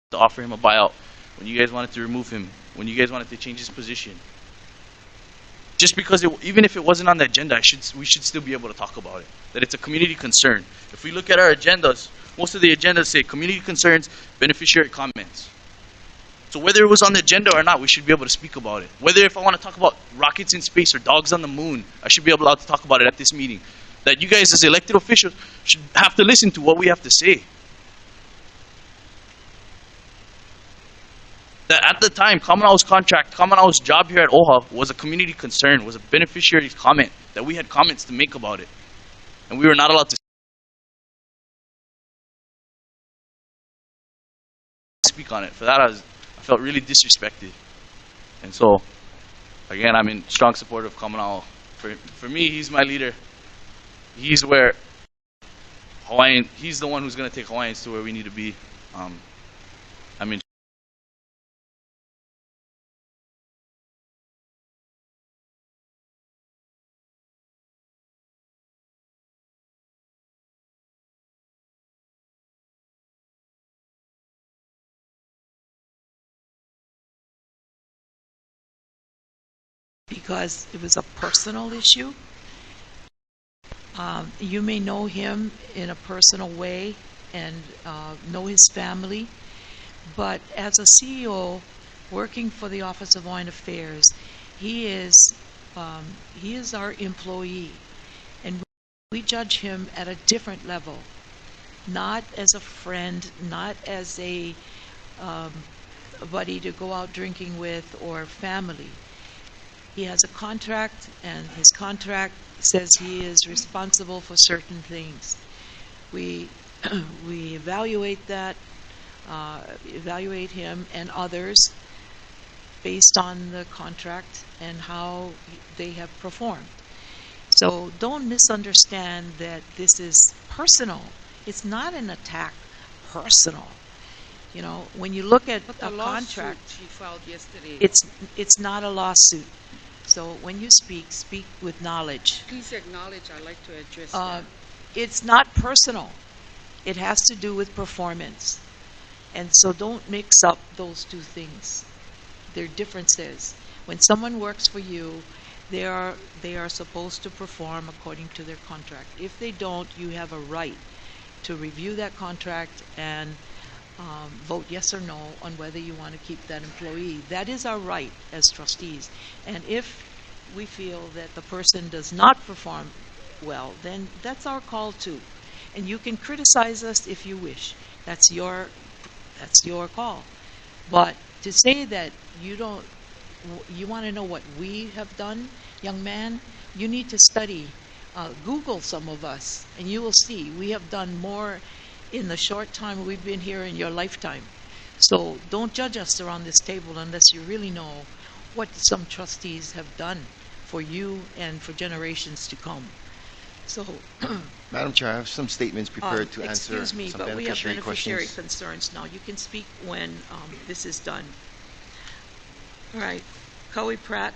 to offer him a buyout, when you guys wanted to remove him, when you guys wanted to change his position, just because even if it wasn't on the agenda, we should still be able to talk about it. That it's a community concern. If we look at our agendas, most of the agendas say community concerns, beneficiary comments. So whether it was on the agenda or not, we should be able to speak about it. Whether if I want to talk about rockets in space or dogs on the moon, I should be able to talk about it at this meeting. That you guys as elected officials should have to listen to what we have to say. That at the time, Kamanao's contract, Kamanao's job here at OHA was a community concern, was a beneficiary's comment, that we had comments to make about it. And we were not allowed to speak on it. For that, I felt really disrespected. And so, again, I'm in strong support of Kamanao. For me, he's my leader. He's where he's the one who's going to take Hawaiians to where we need to be. I'm in because it was a personal issue. You may know him in a personal way and know his family, but as a CEO working for the Office of Hawaiian Affairs, he is our employee, and we judge him at a different level, not as a friend, not as a buddy to go out drinking with or family. He has a contract, and his contract says he is responsible for certain things. We evaluate that evaluate him and others based on the contract and how they have performed. So don't misunderstand that this is personal. It's not an attack personal. You know, when you look at But a the lawsuit contract, she filed yesterday. it's not a lawsuit. So when you speak with knowledge. Please acknowledge, I'd like to address Uh, that. it's not personal. It has to do with performance. And so don't mix up those two things. They're differences. When someone works for you, they are supposed to perform according to their contract. If they don't, you have a right to review that contract and vote yes or no on whether you want to keep that employee. That is our right as trustees. And if we feel that the person does not perform well, then that's our call too. And you can criticize us if you wish. That's your call. But to say that you don't, you want to know what we have done, young man, you need to study. Google some of us, and you will see we have done more in the short time we've been here in your lifetime. So don't judge us around this table unless you really know what some trustees have done for you and for generations to come. So, Madam Chair, I have some statements prepared to answer excuse me, some but we have beneficiary beneficiary questions. concerns now. You can speak when this is done. All right, Coe Pratt.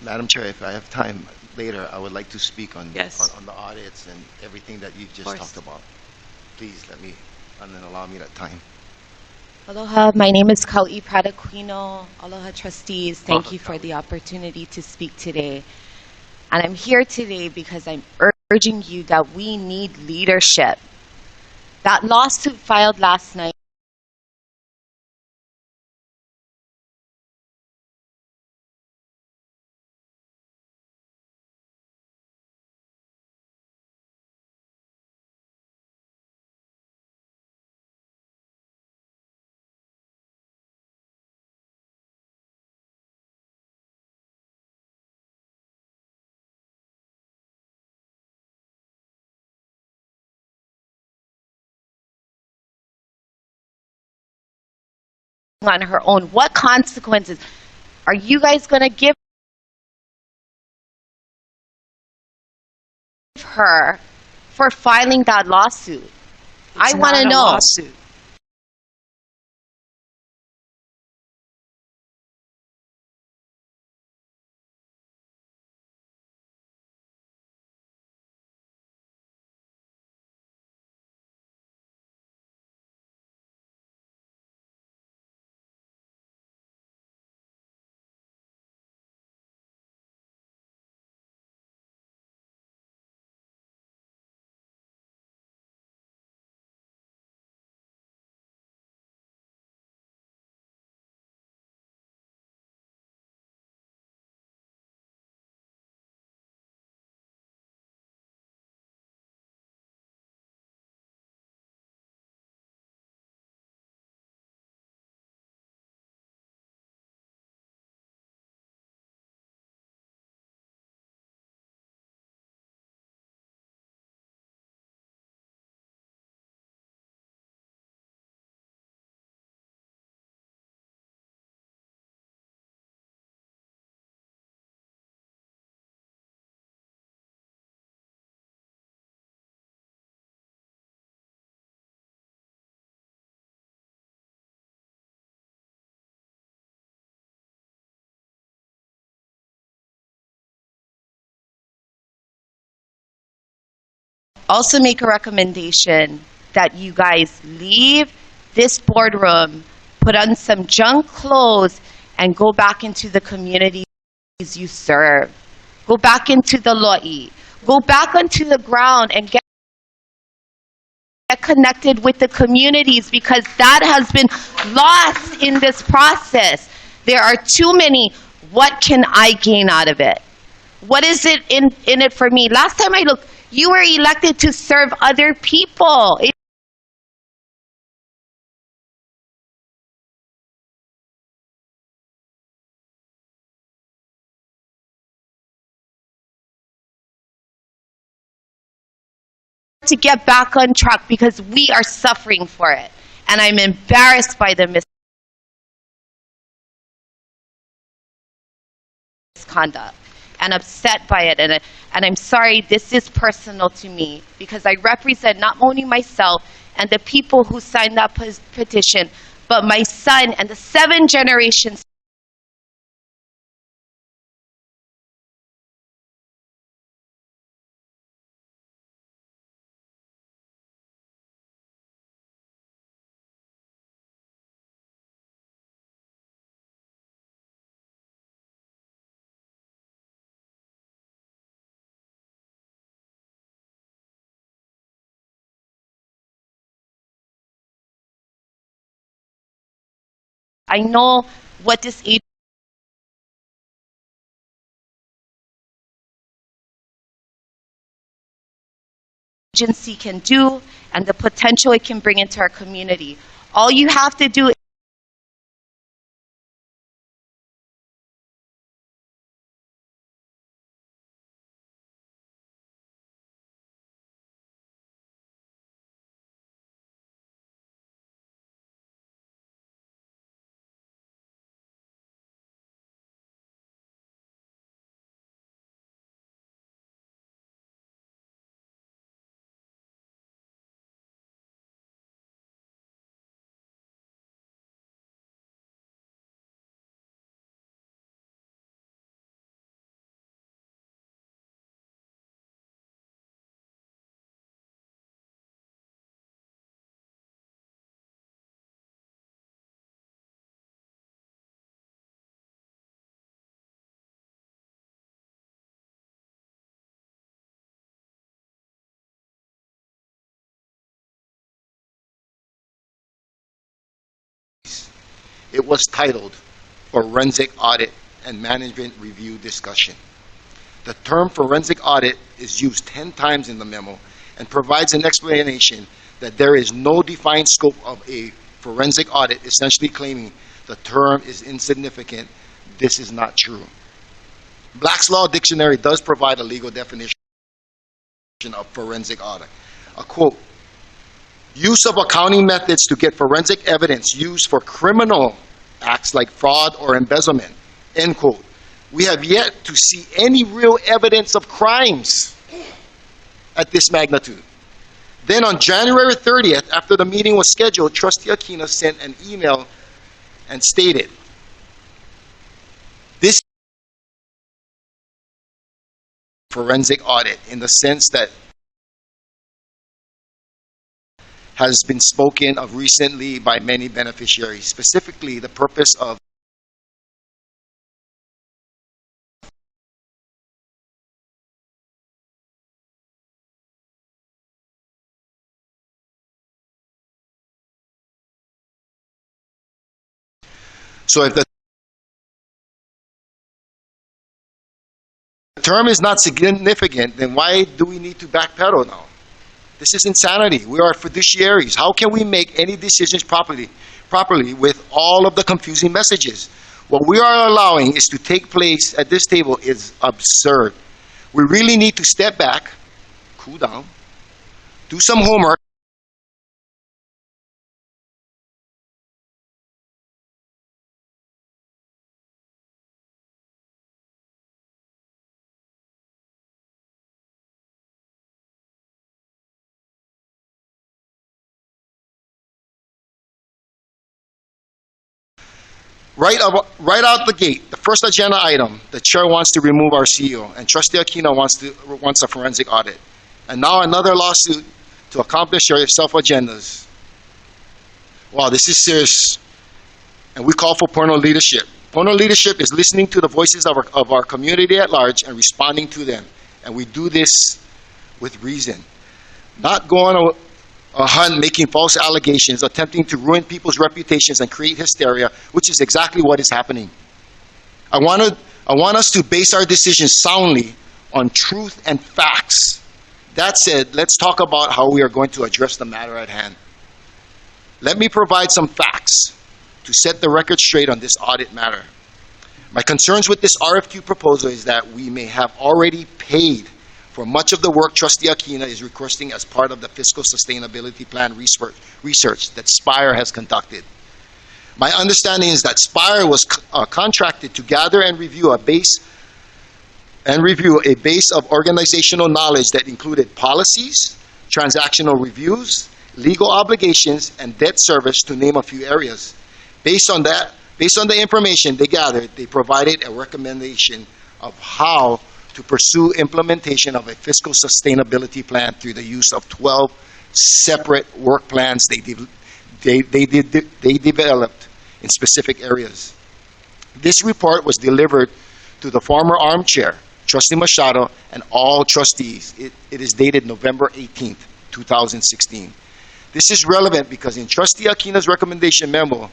Madam Chair, if I have time later, I would like to speak on Yes. on the audits and everything that you've just course. talked about. Please let me, and then allow me that time. Aloha, my name is Kau'i Pradaquino. Aloha trustees, thank Aloha, you for Kau'i. the opportunity to speak today. And I'm here today because I'm urging you that we need leadership. That lawsuit filed last night on her own. What consequences are you guys going to give her for filing that lawsuit? I want to Not a know. lawsuit. Also make a recommendation that you guys leave this boardroom, put on some junk clothes, and go back into the communities you serve. Go back into the lo'i. Go back onto the ground and get connected with the communities, because that has been lost in this process. There are too many, what can I gain out of it? What is it in it for me? Last time I looked, you were elected to serve other people. to get back on track because we are suffering for it. And I'm embarrassed by the misconduct and upset by it. And I'm sorry, this is personal to me because I represent not only myself and the people who signed that petition, but my son and the 7 generations I know what this agency can do and the potential it can bring into our community. All you have to do It was titled Forensic Audit and Management Review Discussion. The term forensic audit is used 10 times in the memo and provides an explanation that there is no defined scope of a forensic audit, essentially claiming the term is insignificant. This is not true. Black's Law Dictionary does provide a legal definition of forensic audit. A quote, use of accounting methods to get forensic evidence used for criminal acts like fraud or embezzlement, end quote. We have yet to see any real evidence of crimes at this magnitude. Then on January 30th, after the meeting was scheduled, Trustee Aquino sent an email and stated, this forensic audit in the sense that has been spoken of recently by many beneficiaries, specifically the purpose of so if the term is not significant, then why do we need to backpedal now? This is insanity. We are fiduciaries. How can we make any decisions properly with all of the confusing messages? What we are allowing is to take place at this table is absurd. We really need to step back, cool down, do some homework, right out the gate, the first agenda item, the chair wants to remove our CEO, and Trustee Aquino wants a forensic audit. And now another lawsuit to accomplish your self-agendas. Wow, this is serious. And we call for Porno leadership. Porno leadership is listening to the voices of our community at large and responding to them. And we do this with reason. Not going a hunt making false allegations, attempting to ruin people's reputations and create hysteria, which is exactly what is happening. I want us to base our decisions soundly on truth and facts. That said, let's talk about how we are going to address the matter at hand. Let me provide some facts to set the record straight on this audit matter. My concerns with this RFQ proposal is that we may have already paid for much of the work Trustee Aquina is requesting as part of the Fiscal Sustainability Plan research that SPIRE has conducted. My understanding is that SPIRE was contracted to gather and review a base of organizational knowledge that included policies, transactional reviews, legal obligations, and debt service, to name a few areas. Based on the information they gathered, they provided a recommendation of how to pursue implementation of a fiscal sustainability plan through the use of 12 separate work plans they developed in specific areas. This report was delivered to the former armchair, Trustee Machado, and all trustees. It is dated November 18th, 2016. This is relevant because in Trustee Aquina's recommendation memo,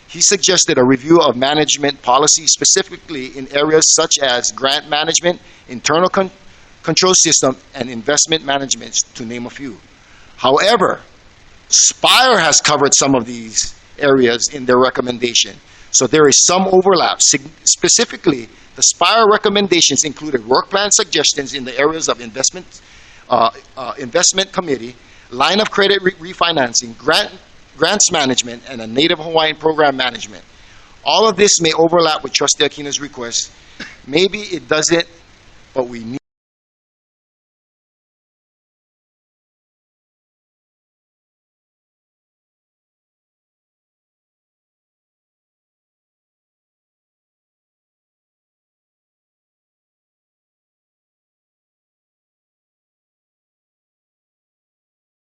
he suggested a review of management policy, specifically in areas such as grant management, internal control system, and investment management, to name a few. However, SPIRE has covered some of these areas in their recommendation, so there is some overlap. Specifically, the SPIRE recommendations included work plan suggestions in the areas of investment committee, line of credit refinancing, grants management, and a Native Hawaiian program management. All of this may overlap with Trustee Aquina's request. Maybe it doesn't, but we need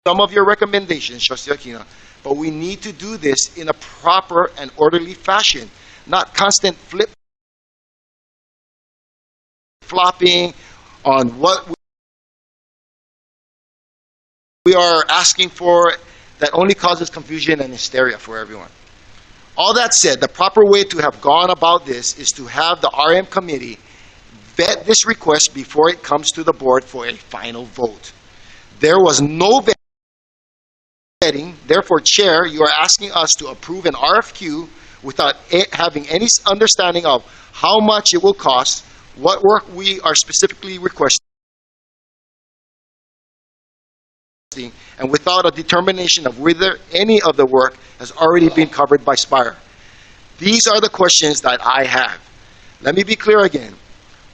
some of your recommendations, Trustee Aquina, but we need to do this in a proper and orderly fashion, not constant flip-flopping on what we are asking for that only causes confusion and hysteria for everyone. All that said, the proper way to have gone about this is to have the RM committee vet this request before it comes to the board for a final vote. There was no vetting. Therefore, Chair, you are asking us to approve an RFQ without having any understanding of how much it will cost, what work we are specifically requesting, and without a determination of whether any of the work has already been covered by SPIRE. These are the questions that I have. Let me be clear again.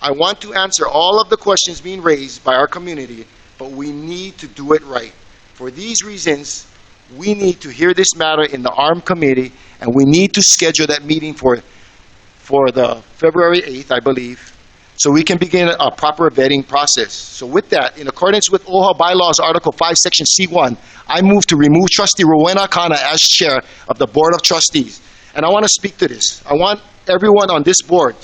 I want to answer all of the questions being raised by our community, but we need to do it right. For these reasons, we need to hear this matter in the ARM committee, and we need to schedule that meeting for the February 8th, I believe, so we can begin a proper vetting process. So with that, in accordance with OHA Bylaws Article 5, Section C1, I move to remove Trustee Rowena Kana as Chair of the Board of Trustees. And I want to speak to this. I want everyone on this board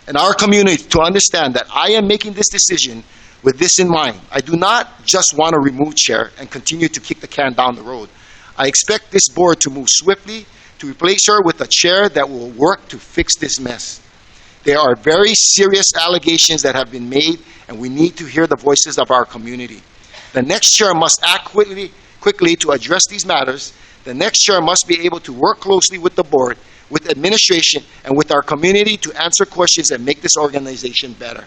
and our community to understand that I am making this decision with this in mind. I do not just want to remove Chair and continue to kick the can down the road. I expect this board to move swiftly to replace her with a Chair that will work to fix this mess. There are very serious allegations that have been made, and we need to hear the voices of our community. The next Chair must act quickly to address these matters. The next Chair must be able to work closely with the board, with administration, and with our community to answer questions and make this organization better.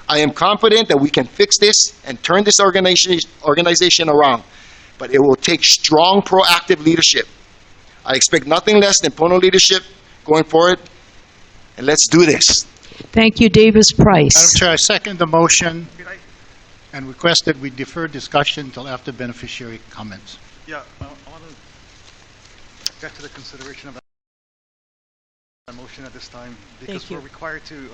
I am confident that we can fix this and turn this organization around, but it will take strong, proactive leadership. I expect nothing less than Pono leadership going forward, and let's do this. Thank you, Davis Price. Madam Chair, I second the motion and request that we defer discussion until after beneficiary comments. Yeah, I want to get to the consideration of that motion at this time, because we're required to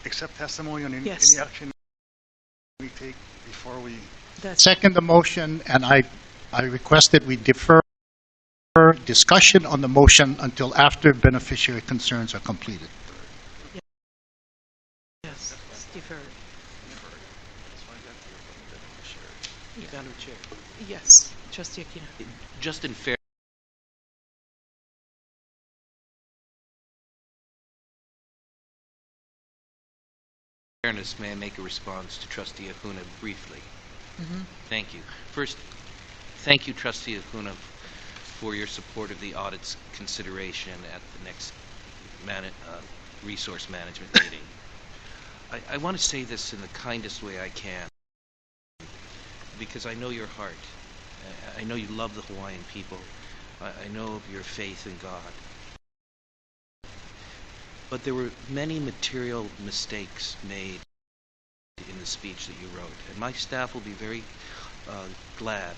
accept testimony on any action we take before we... Second the motion, and I request that we defer discussion on the motion until after beneficiary concerns are completed. Yes, defer. You got it, Chair. Yes, Trustee Aquina. Just in fairness, may I make a response to Trustee Acuna briefly? Thank you. First, thank you, Trustee Acuna, for your support of the audit's consideration at the next resource management meeting. I want to say this in the kindest way I can, because I know your heart. I know you love the Hawaiian people. I know of your faith in God. But there were many material mistakes made in the speech that you wrote, and my staff will be very glad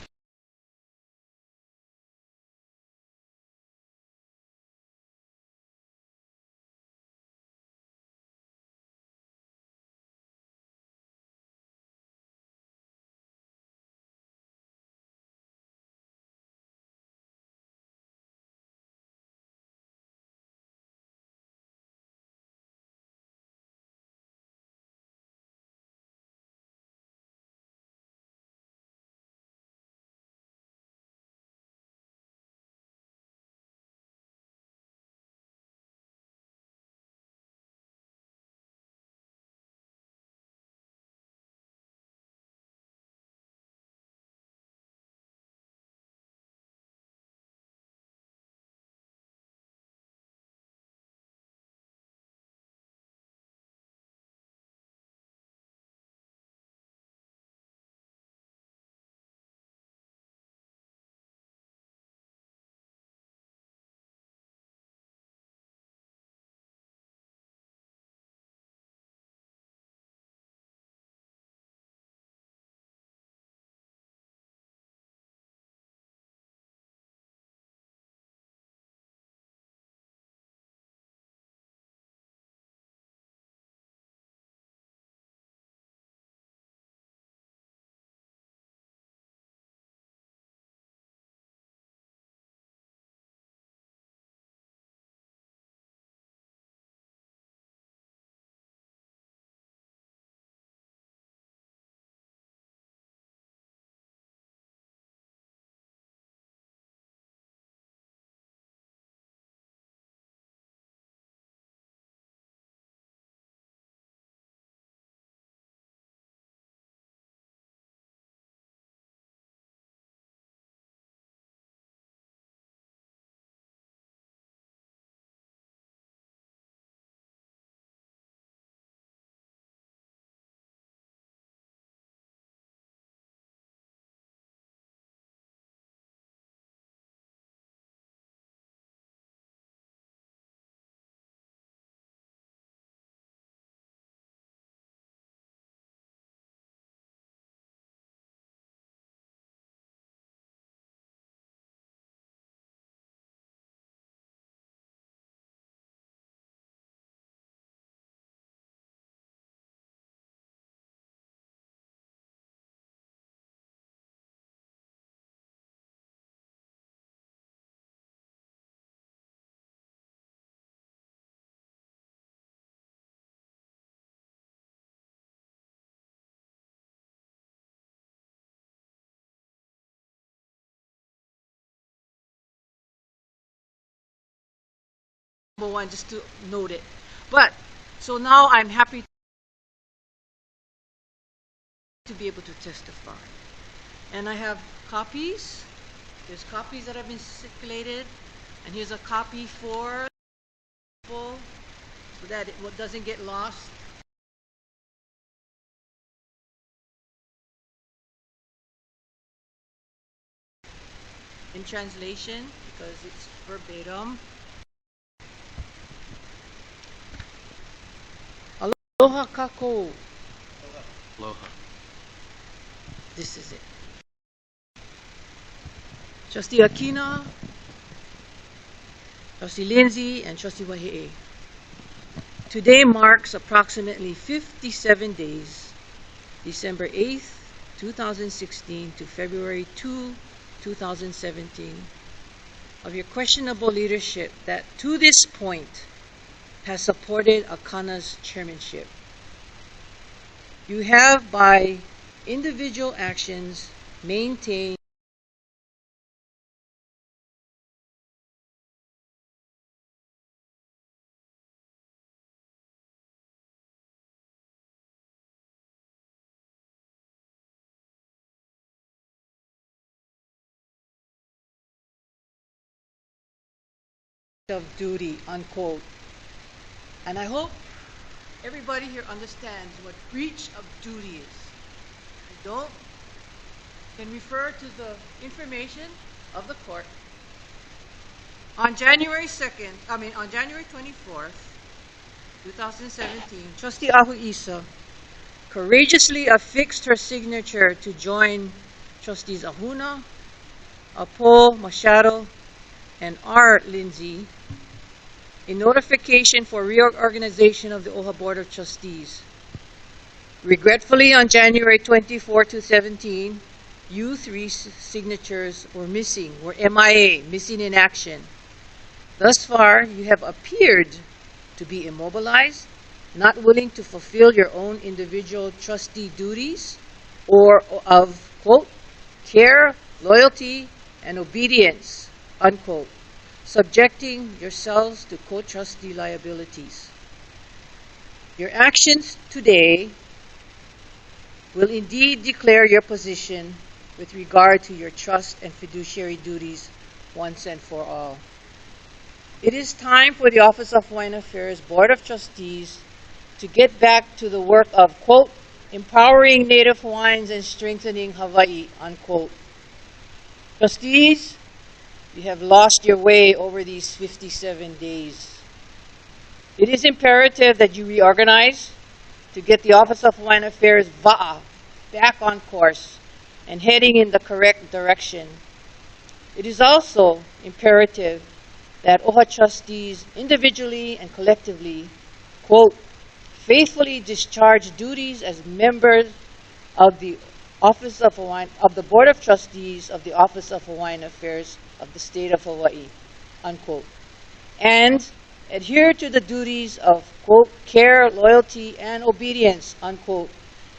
Number one, just to note it. But, so now I'm happy to be able to testify. And I have copies. There's copies that have been circulated. And here's a copy for people so that it doesn't get lost. In translation, because it's verbatim. Aloha kako. Aloha. This is it. Trustee Akina, Trustee Lindsay, and Trustee Wahi'e. Today marks approximately 57 days, December 8th, 2016 to February 2, 2017, of your questionable leadership that to this point has supported Akana's chairmanship. You have, by individual actions, maintained of duty, unquote. And I hope everybody here understands what breach of duty is. If you don't, you can refer to the information of the court. On January 24th, 2017, Trustee Ahu Isa courageously affixed her signature to join Trustees Ahuna, Apo Machado, and R. Lindsay in notification for reorganization of the OHA Board of Trustees. Regretfully, on January 24, 2017, you three signatures were missing, were MIA, missing in action. Thus far, you have appeared to be immobilized, not willing to fulfill your own individual trustee duties, or of, quote, care, loyalty, and obedience, unquote, subjecting yourselves to co-trustee liabilities. Your actions today will indeed declare your position with regard to your trust and fiduciary duties once and for all. It is time for the Office of Hawaiian Affairs Board of Trustees to get back to the work of, quote, empowering Native Hawaiians and strengthening Hawaii, unquote. Trustees, you have lost your way over these 57 days. It is imperative that you reorganize to get the Office of Hawaiian Affairs VA'a back on course and heading in the correct direction. It is also imperative that OHA trustees individually and collectively, quote, faithfully discharge duties as members of the Office of the Board of Trustees of the Office of Hawaiian Affairs of the State of Hawaii, unquote, and adhere to the duties of, quote, care, loyalty, and obedience, unquote,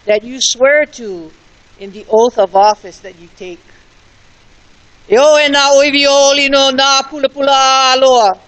that you swear to in the oath of office that you take. Yo e na oivio lino na pula pula aloha.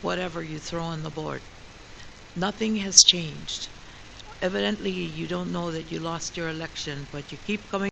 Whatever you throw on the board. Nothing has changed. Evidently, you don't know that you lost your election, but you keep coming.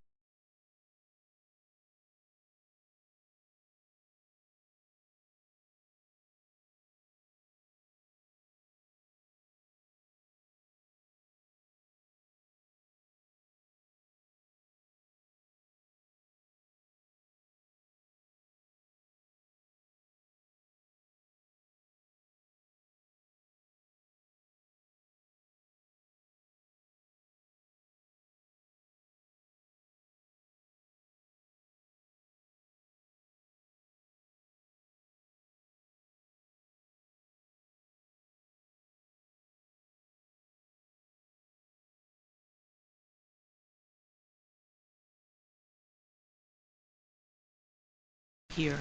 Here.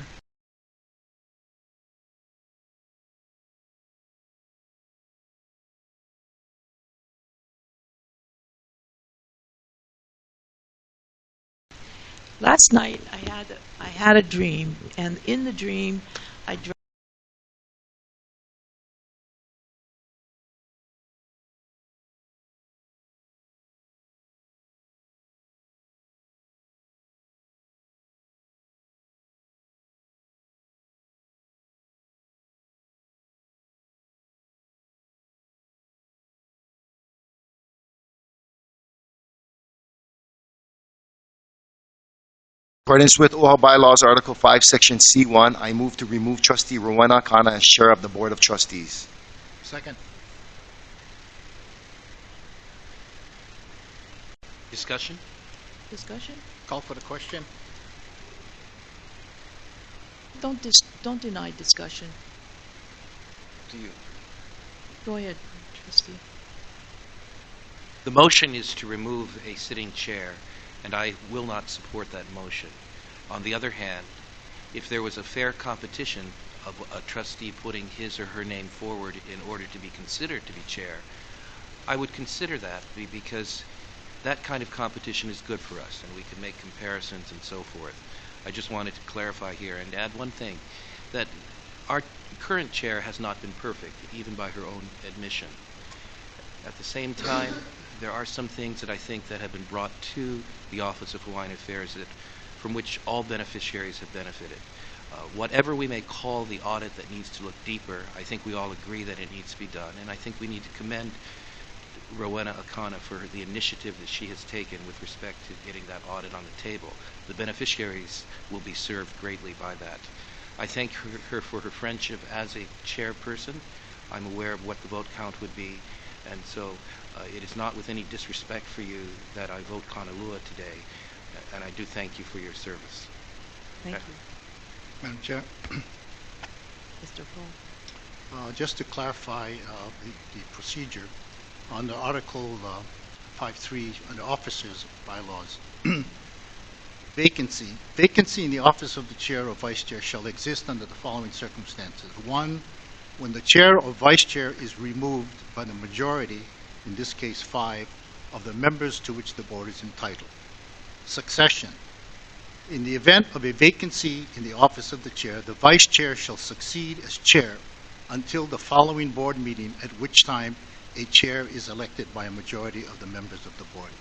Last night I had a dream, and in the dream I dreamt In accordance with OHA Bylaws, Article 5, Section C1, I move to remove Trustee Rowena Kana as Chair of the Board of Trustees. Second. Discussion? discussion. Call for the question. Don't deny discussion. Do you? Go ahead, trustee. The motion is to remove a sitting chair, and I will not support that motion. On the other hand, if there was a fair competition, of a trustee putting his or her name forward in order to be considered to be chair, I would consider that because that kind of competition is good for us, and we can make comparisons and so forth. I just wanted to clarify here and add one thing, that our current chair has not been perfect, even by her own admission. At the same time, there are some things that I think that have been brought to the Office of Hawaiian Affairs from which all beneficiaries have benefited. Whatever we may call the audit that needs to look deeper, I think we all agree that it needs to be done, and I think we need to commend Rowena Akana for the initiative that she has taken with respect to getting that audit on the table. The beneficiaries will be served greatly by that. I thank her for her friendship as a chairperson. I'm aware of what the vote count would be, and so it is not with any disrespect for you that I vote Kanalua today, and I do thank you for your service. Thank you. Madam Chair, Mr. Paul. just to clarify the procedure, under Article 5.3 under officers bylaws, vacancy in the office of the chair or vice chair shall exist under the following circumstances. One, when the chair or vice chair is removed by the majority, in this case 5, of the members to which the board is entitled. Succession. In the event of a vacancy in the office of the chair, the vice chair shall succeed as chair until the following board meeting, at which time a chair is elected by a majority of the members of the board.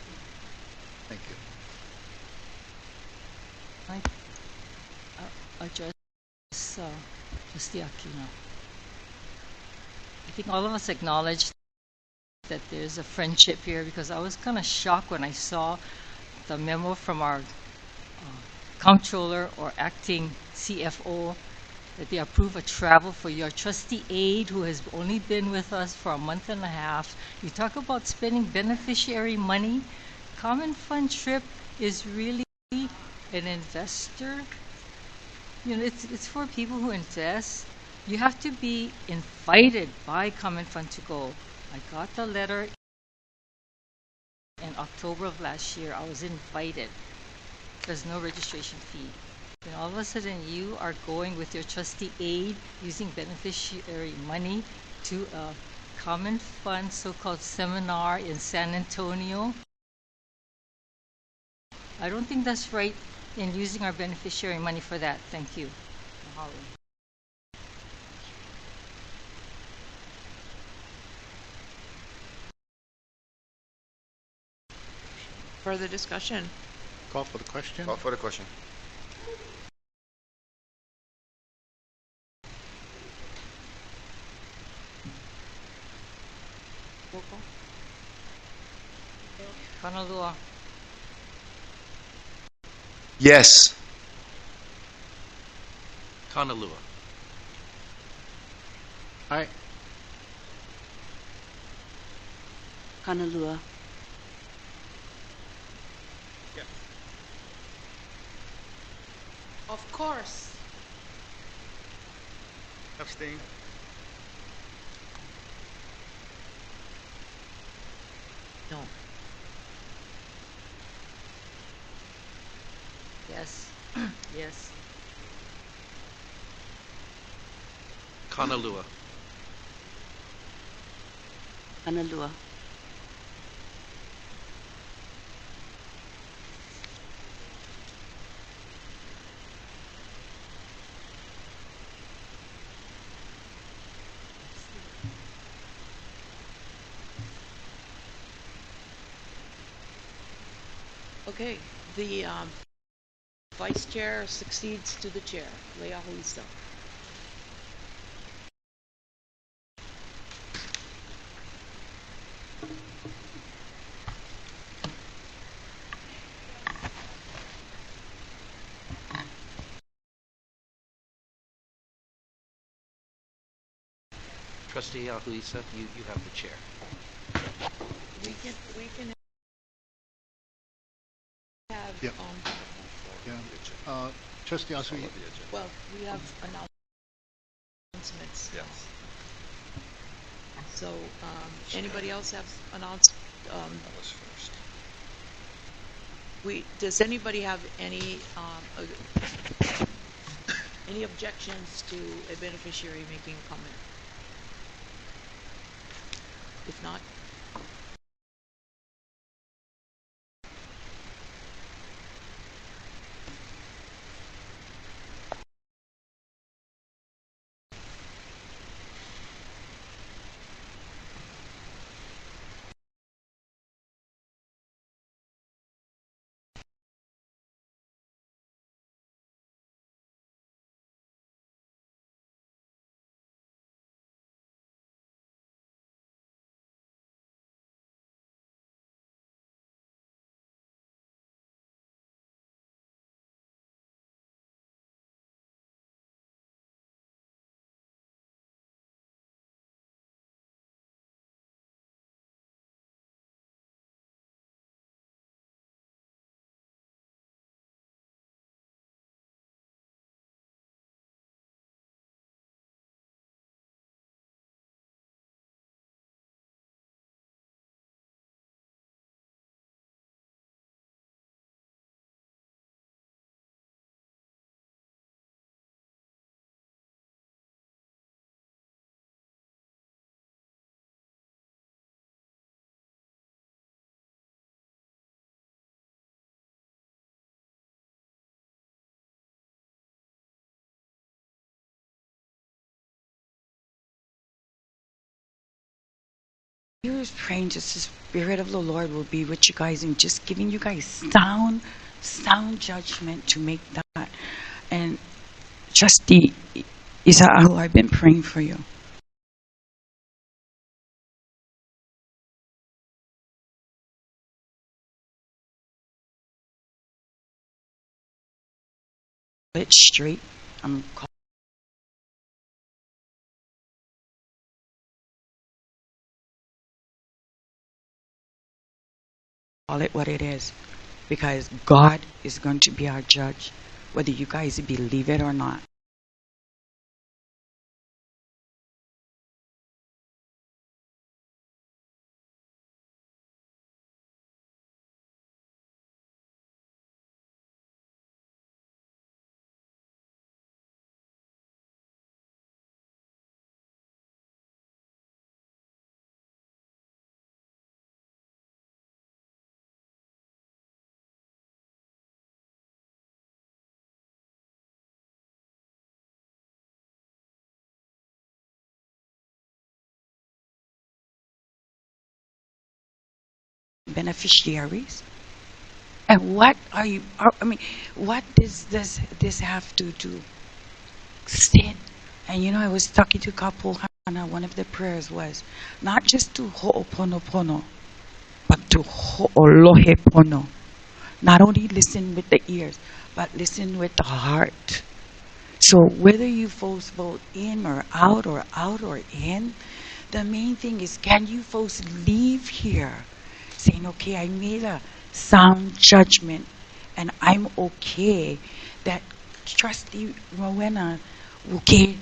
Thank you. I address Trustee Aquino. I think all of us acknowledge that there's a friendship here, because I was kind of shocked when I saw the memo from our comptroller or acting CFO that they approve a travel for your trustee aide who has only been with us for a month and a half. You talk about spending beneficiary money. Common fund trip is really an investor. You know, it's for people who invest. You have to be invited by Common Fund to go. I got the letter in October of last year. I was invited. There's no registration fee. And all of a sudden you are going with your trustee aide using beneficiary money to a Common Fund so-called seminar in San Antonio. I don't think that's right in using our beneficiary money for that. Thank you. Mahalo. Further discussion? Call for the question. Call for the question. Kanalua. Yes. Kanalua. Aye. Kanalua. Of course. Abstain. No. Yes. Yes. Kanalua. Kanalua. Okay, the vice chair succeeds to the chair. Leah Huisa. Trustee Ahuisa, you have the chair. We can have Yep. Yeah. Trustee Asui. well, we have announcements. Yes. So, anybody else have announced? That was first. Does anybody have any Any objections to a beneficiary making a comment? If not, You're praying just the Spirit of the Lord will be with you guys and just giving you guys sound judgment to make that. And Trustee Isaac, I've been praying for you. It straight. I'm call it what it is, because God is going to be our judge, whether you guys believe it or not. Beneficiaries. And what are you, I mean, what does this have to do? Sin. And you know, I was talking to couple, Hannah, one of the prayers was not just to ho'oponopono, but to ho'olohepono. Not only listen with the ears, but listen with the heart. So whether you folks vote in or out or in, the main thing is, can you folks leave here saying, okay, I made a sound judgment and I'm okay that Trustee Rowena, okay,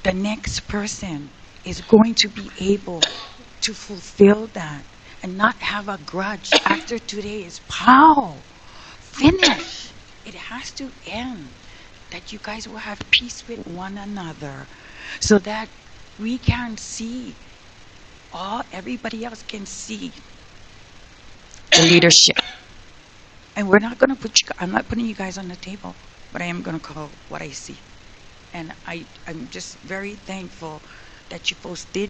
the next person is going to be able to fulfill that and not have a grudge after today is pow, finish. It has to end. That you guys will have peace with one another so that we can see, everybody else can see the leadership. And we're not going to put you, I'm not putting you guys on the table, but I am going to call what I see. And I'm just very thankful that you folks did